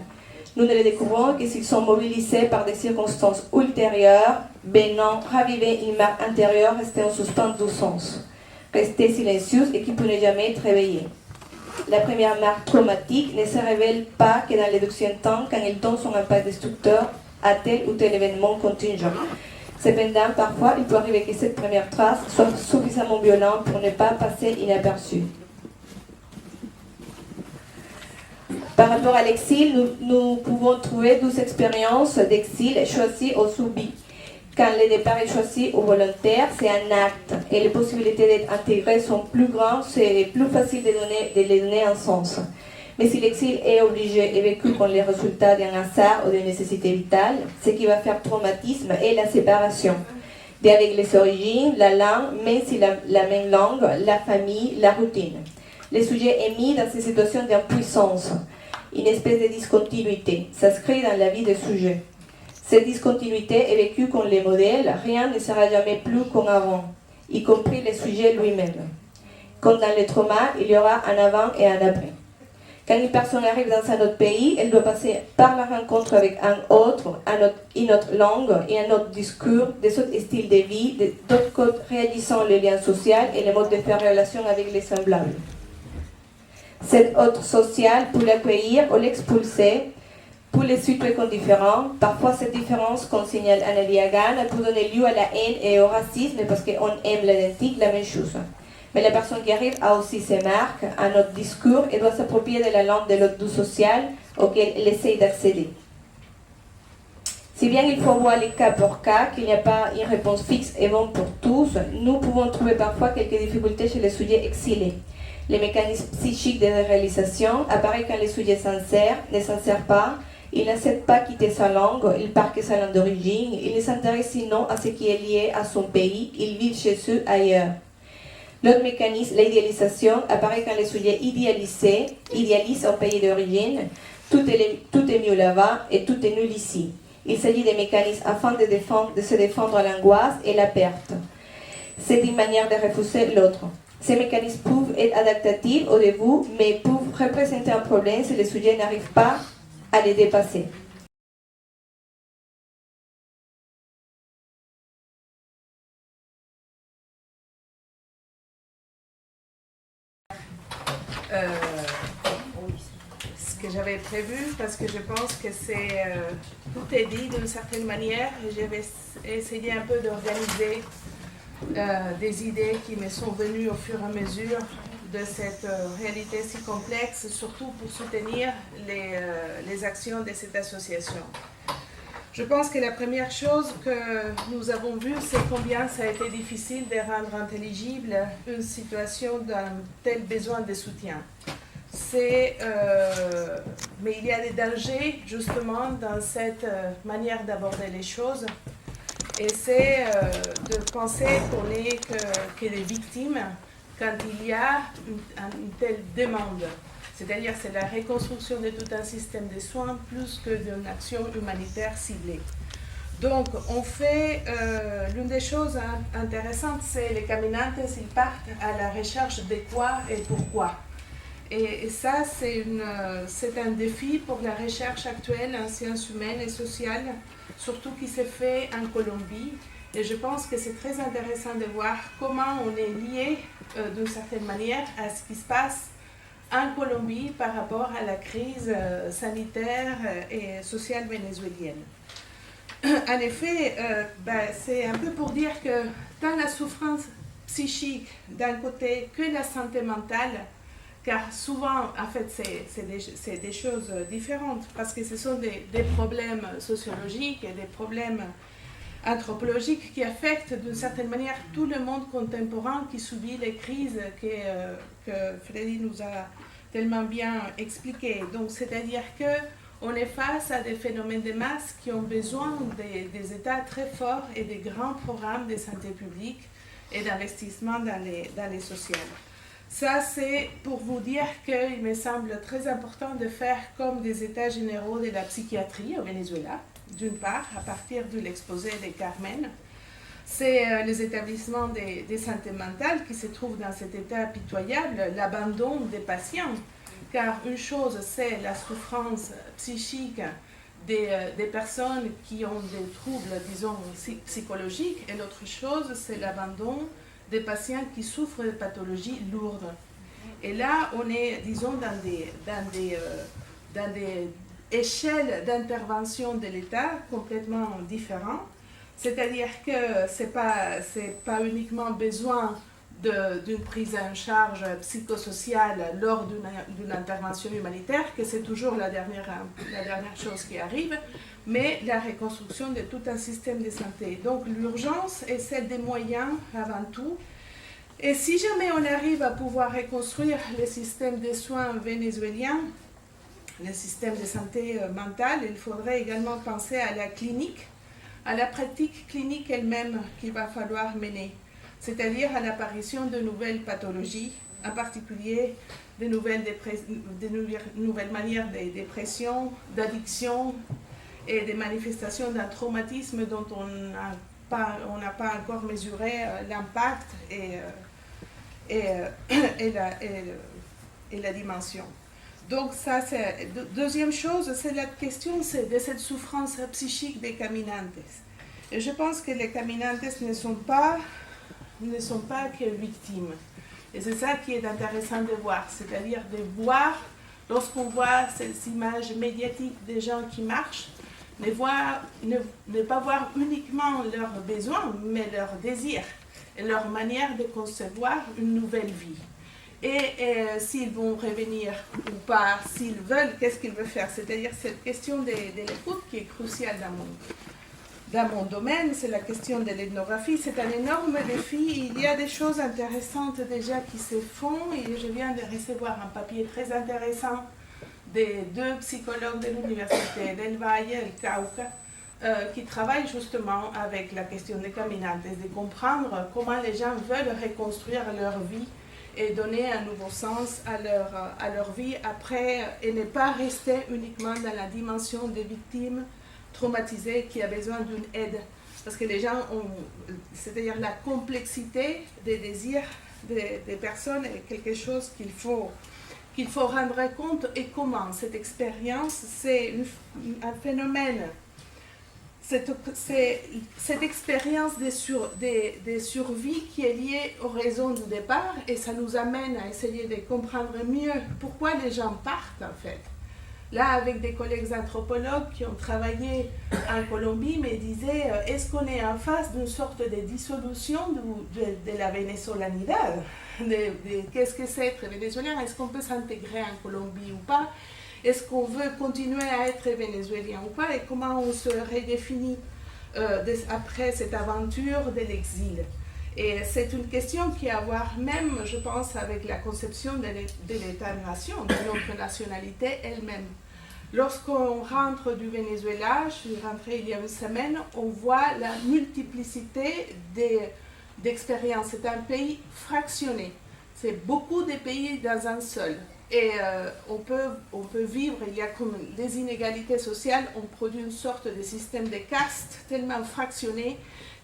Speaker 13: Nous ne les découvrons que s'ils sont mobilisés par des circonstances ultérieures, venant raviver une marque intérieure restée en suspens du sens, restée silencieuse et qui peut ne jamais être réveillée. La première marque traumatique ne se révèle pas que dans le deuxième temps quand elle donne son impact destructeur à tel ou tel événement contingent. Cependant, parfois, il peut arriver que cette première trace soit suffisamment violente pour ne pas passer inaperçue. Par rapport à l'exil, nous pouvons trouver 12 expériences d'exil choisies ou subies. Quand le départ est choisi ou volontaire, c'est un acte et les possibilités d'être intégré sont plus grandes, c'est plus facile de les donner un sens. Mais si l'exil est obligé et vécu comme le résultat d'un hasard ou d'une nécessité vitale, ce qui va faire traumatisme est la séparation avec les origines, la langue, même si la même langue, la famille, la routine. Le sujet est mis dans ces situations d'impuissance, une espèce de discontinuité, s'inscrit dans la vie du sujet. Cette discontinuité est vécue comme les modèles, rien ne sera jamais plus comme avant, y compris le sujet lui-même. Comme dans le trauma, il y aura un avant et un après. Quand une personne arrive dans un autre pays, elle doit passer par la rencontre avec un autre, une autre langue et un autre discours, des autres styles de vie, d'autres codes réalisant le lien social et les modes de faire relation avec les semblables. Cet autre social, pour l'accueillir ou l'expulser, pour les situer comme différents, parfois cette différence, comme signale Annelie Hagan, peut donner lieu à la haine et au racisme parce qu'on aime l'identique, la même chose. Mais la personne qui arrive a aussi ses marques, un autre discours et doit s'approprier de la langue de l'autre du social auquel elle essaye d'accéder. Si bien il faut voir les cas pour cas, qu'il n'y a pas une réponse fixe et bonne pour tous, nous pouvons trouver parfois quelques difficultés chez les sujets exilés. Les mécanismes psychiques de réalisation apparaissent quand les sujets ne s'insèrent pas. Il n'accepte pas quitter sa langue, il part que sa langue d'origine, il ne s'intéresse sinon à ce qui est lié à son pays, il vit chez eux ailleurs. L'autre mécanisme, l'idéalisation, apparaît quand les sujets idéalisent un pays d'origine, tout est mieux là-bas et tout est nul ici. Il s'agit des mécanismes afin de se défendre à l'angoisse et la perte. C'est une manière de refuser l'autre. Ces mécanismes peuvent être adaptatifs au début, mais peuvent représenter un problème si les sujets n'arrivent pas à les dépasser.
Speaker 14: Ce que j'avais prévu, parce que je pense que tout est dit d'une certaine manière, et je vais essayer un peu d'organiser des idées qui me sont venues au fur et à mesure de cette réalité si complexe, surtout pour soutenir les actions de cette association. Je pense que la première chose que nous avons vue, c'est combien ça a été difficile de rendre intelligible une situation d'un tel besoin de soutien. Mais il y a des dangers justement dans cette manière d'aborder les choses. Et c'est de penser qu'on n'est que des victimes quand il y a une telle demande. C'est-à-dire c'est la reconstruction de tout un système de soins plus que d'une action humanitaire ciblée. Donc on fait, l'une des choses intéressantes, c'est les caminantes, ils partent à la recherche de quoi et pourquoi. Et ça, c'est un défi pour la recherche actuelle en sciences humaines et sociales, surtout qui s'est fait en Colombie. Et je pense que c'est très intéressant de voir comment on est lié d'une certaine manière à ce qui se passe en Colombie par rapport à la crise sanitaire et sociale vénézuélienne. En effet, c'est un peu pour dire que tant la souffrance psychique d'un côté que la santé mentale, car souvent, en fait, c'est des choses différentes, parce que ce sont des problèmes sociologiques et des problèmes anthropologiques qui affectent d'une certaine manière tout le monde contemporain qui subit les crises que Freddy nous a tellement bien expliquées. Donc, c'est-à-dire qu'on est face à des phénomènes de masse qui ont besoin des États très forts et des grands programmes de santé publique et d'investissement dans les sociales. Ça, c'est pour vous dire qu'il me semble très important de faire comme des états généraux de la psychiatrie au Venezuela, d'une part, à partir de l'exposé de Carmen. C'est les établissements de santé mentale qui se trouvent dans cet état pitoyable, l'abandon des patients. Car une chose, c'est la souffrance psychique des personnes qui ont des troubles, disons, psychologiques, et l'autre chose, c'est l'abandon des patients qui souffrent de pathologies lourdes. Et là, on est, disons, dans des échelles d'intervention de l'État complètement différentes. C'est-à-dire que ce n'est pas uniquement besoin d'une prise en charge psychosociale lors d'une intervention humanitaire, que c'est toujours la dernière chose qui arrive, mais la reconstruction de tout un système de santé. Donc l'urgence est celle des moyens avant tout. Et si jamais on arrive à pouvoir reconstruire le système de soins vénézuélien, le système de santé mentale, il faudrait également penser à la clinique, à la pratique clinique elle-même qu'il va falloir mener, c'est-à-dire à l'apparition de nouvelles pathologies, en particulier de nouvelles manières de dépression, d'addiction et des manifestations d'un traumatisme dont on n'a pas encore mesuré l'impact et la dimension. Donc ça, c'est deuxième chose, c'est la question de cette souffrance psychique des caminantes. Et je pense que les caminantes ne sont pas que victimes. Et c'est ça qui est intéressant de voir, c'est-à-dire de voir, lorsqu'on voit ces images médiatiques des gens qui marchent, ne pas voir uniquement leurs besoins, mais leurs désirs et leur manière de concevoir une nouvelle vie. Et s'ils vont revenir ou pas, s'ils veulent, qu'est-ce qu'ils veulent faire? C'est-à-dire cette question de l'écoute qui est cruciale dans mon domaine, c'est la question de l'ethnographie. C'est un énorme défi. Il y a des choses intéressantes déjà qui se font et je viens de recevoir un papier très intéressant des deux psychologues de l'université del Valle, El Cauca, qui travaillent justement avec la question des caminantes, de comprendre comment les gens veulent reconstruire leur vie et donner un nouveau sens à leur vie après et ne pas rester uniquement dans la dimension des victimes traumatisées qui a besoin d'une aide. Parce que les gens ont, c'est-à-dire la complexité des désirs des personnes est quelque chose qu'il faut rendre compte et comment cette expérience, c'est un phénomène. Cette expérience de survie qui est liée aux raisons du départ et ça nous amène à essayer de comprendre mieux pourquoi les gens partent en fait. Là, avec des collègues anthropologues qui ont travaillé en Colombie, me disaient est-ce qu'on est en face d'une sorte de dissolution de la vénézolanité? Qu'est-ce que c'est être vénézuélien? Est-ce qu'on peut s'intégrer en Colombie ou pas? Est-ce qu'on veut continuer à être vénézuélien ou pas? Et comment on se redéfinit après cette aventure de l'exil? Et c'est une question qui a à voir même, je pense, avec la conception de l'État-nation, de notre nationalité elle-même. Lorsqu'on rentre du Venezuela, je suis rentrée il y a une semaine, on voit la multiplicité d'expériences. C'est un pays fractionné. C'est beaucoup de pays dans un seul. Et on peut vivre, il y a comme des inégalités sociales, on produit une sorte de système de castes tellement fractionné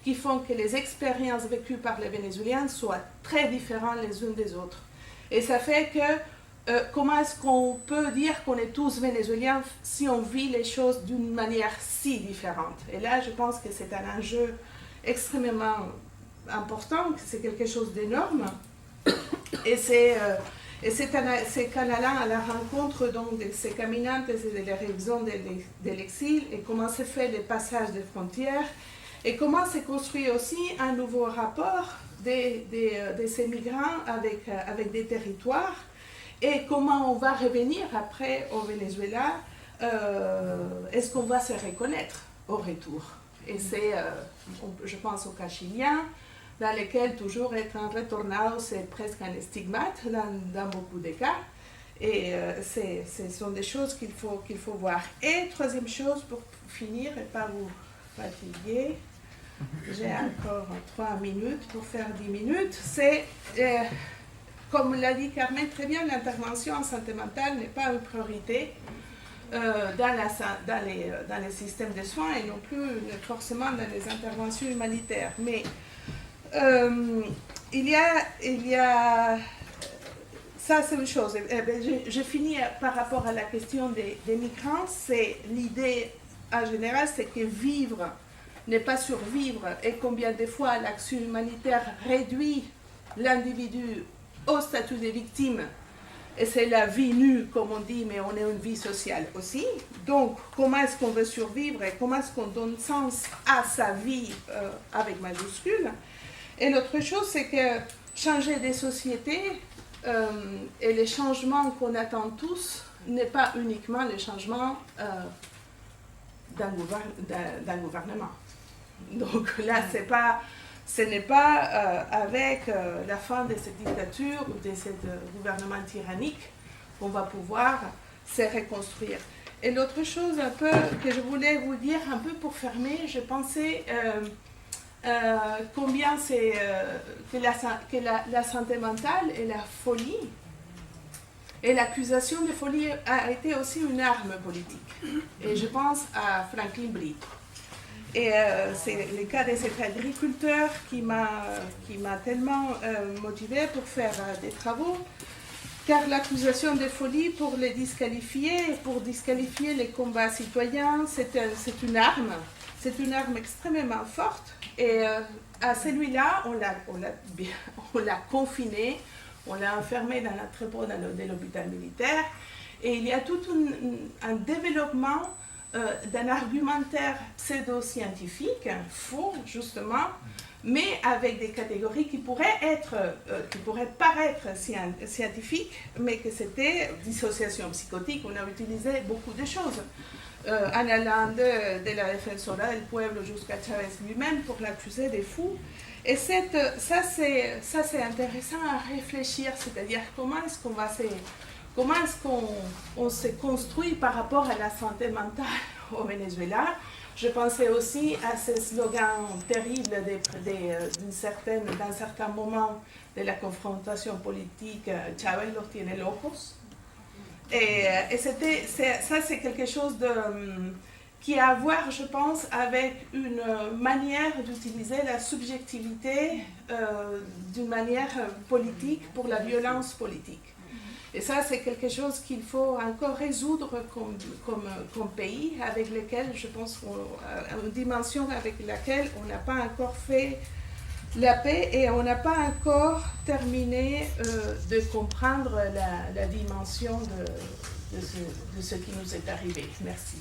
Speaker 14: qui font que les expériences vécues par les Vénézuéliens soient très différentes les unes des autres. Et ça fait que comment est-ce qu'on peut dire qu'on est tous Vénézuéliens si on vit les choses d'une manière si différente? Et là, je pense que c'est un enjeu extrêmement important, c'est quelque chose d'énorme. Et c'est qu'en allant à la rencontre donc, de ces caminantes et de la révision de l'exil et comment se fait le passage des frontières et comment se construit aussi un nouveau rapport de ces migrants avec des territoires et comment on va revenir après au Venezuela, est-ce qu'on va se reconnaître au retour? Et c'est, je pense au cas chilien, dans lesquels toujours être un retournado, c'est presque un stigmate dans beaucoup de cas. Et ce sont des choses qu'il faut voir. Et troisième chose, pour finir et pas vous fatiguer, j'ai encore 3 minutes pour faire 10 minutes, c'est comme l'a dit Carmen très bien, l'intervention en santé mentale n'est pas une priorité dans les systèmes de soins et non plus forcément dans les interventions humanitaires. Mais il y a ça, c'est une chose. Je finis par rapport à la question des migrants. C'est l'idée en général, c'est que vivre n'est pas survivre, et combien de fois l'action humanitaire réduit l'individu au statut de victime, et c'est la vie nue, comme on dit, mais on est une vie sociale aussi. Donc, comment est-ce qu'on veut survivre et comment est-ce qu'on donne sens à sa vie avec majuscule. Et l'autre chose, c'est que changer des sociétés et les changements qu'on attend tous n'est pas uniquement le changement d'un gouvernement. Donc là, ce n'est pas avec la fin de cette dictature ou de ce gouvernement tyrannique qu'on va pouvoir se reconstruire. Et l'autre chose un peu que je voulais vous dire, un peu pour fermer, je pensais combien c'est que la santé mentale et la folie et l'accusation de folie a été aussi une arme politique. Et je pense à Franklin Brito. Et c'est le cas de cet agriculteur qui m'a tellement motivée pour faire des travaux, car l'accusation de folie pour les disqualifier, pour disqualifier les combats citoyens, c'est une arme. C'est une arme extrêmement forte. Et à celui-là, on l'a confiné, on l'a enfermé dans l'entrepôt de l'hôpital militaire. Et il y a tout un développement d'un argumentaire pseudo-scientifique, faux justement, mais avec des catégories qui pourraient paraître scientifiques, mais que c'était dissociation psychotique. On a utilisé beaucoup de choses, en allant de la Defensora del Pueblo jusqu'à Chavez lui-même pour l'accuser des fous. Et ça c'est intéressant à réfléchir, c'est-à-dire comment est-ce qu'on se construit par rapport à la santé mentale au Venezuela. Je pensais aussi à ce slogan terrible d'un certain moment de la confrontation politique, Chávez los tiene locos. Et ça, c'est quelque chose qui a à voir, je pense, avec une manière d'utiliser la subjectivité d'une manière politique pour la violence politique. Et ça, c'est quelque chose qu'il faut encore résoudre comme pays, avec lequel, je pense, une dimension avec laquelle on n'a pas encore fait la paix et on n'a pas encore terminé de comprendre la dimension de ce qui nous est arrivé. Merci.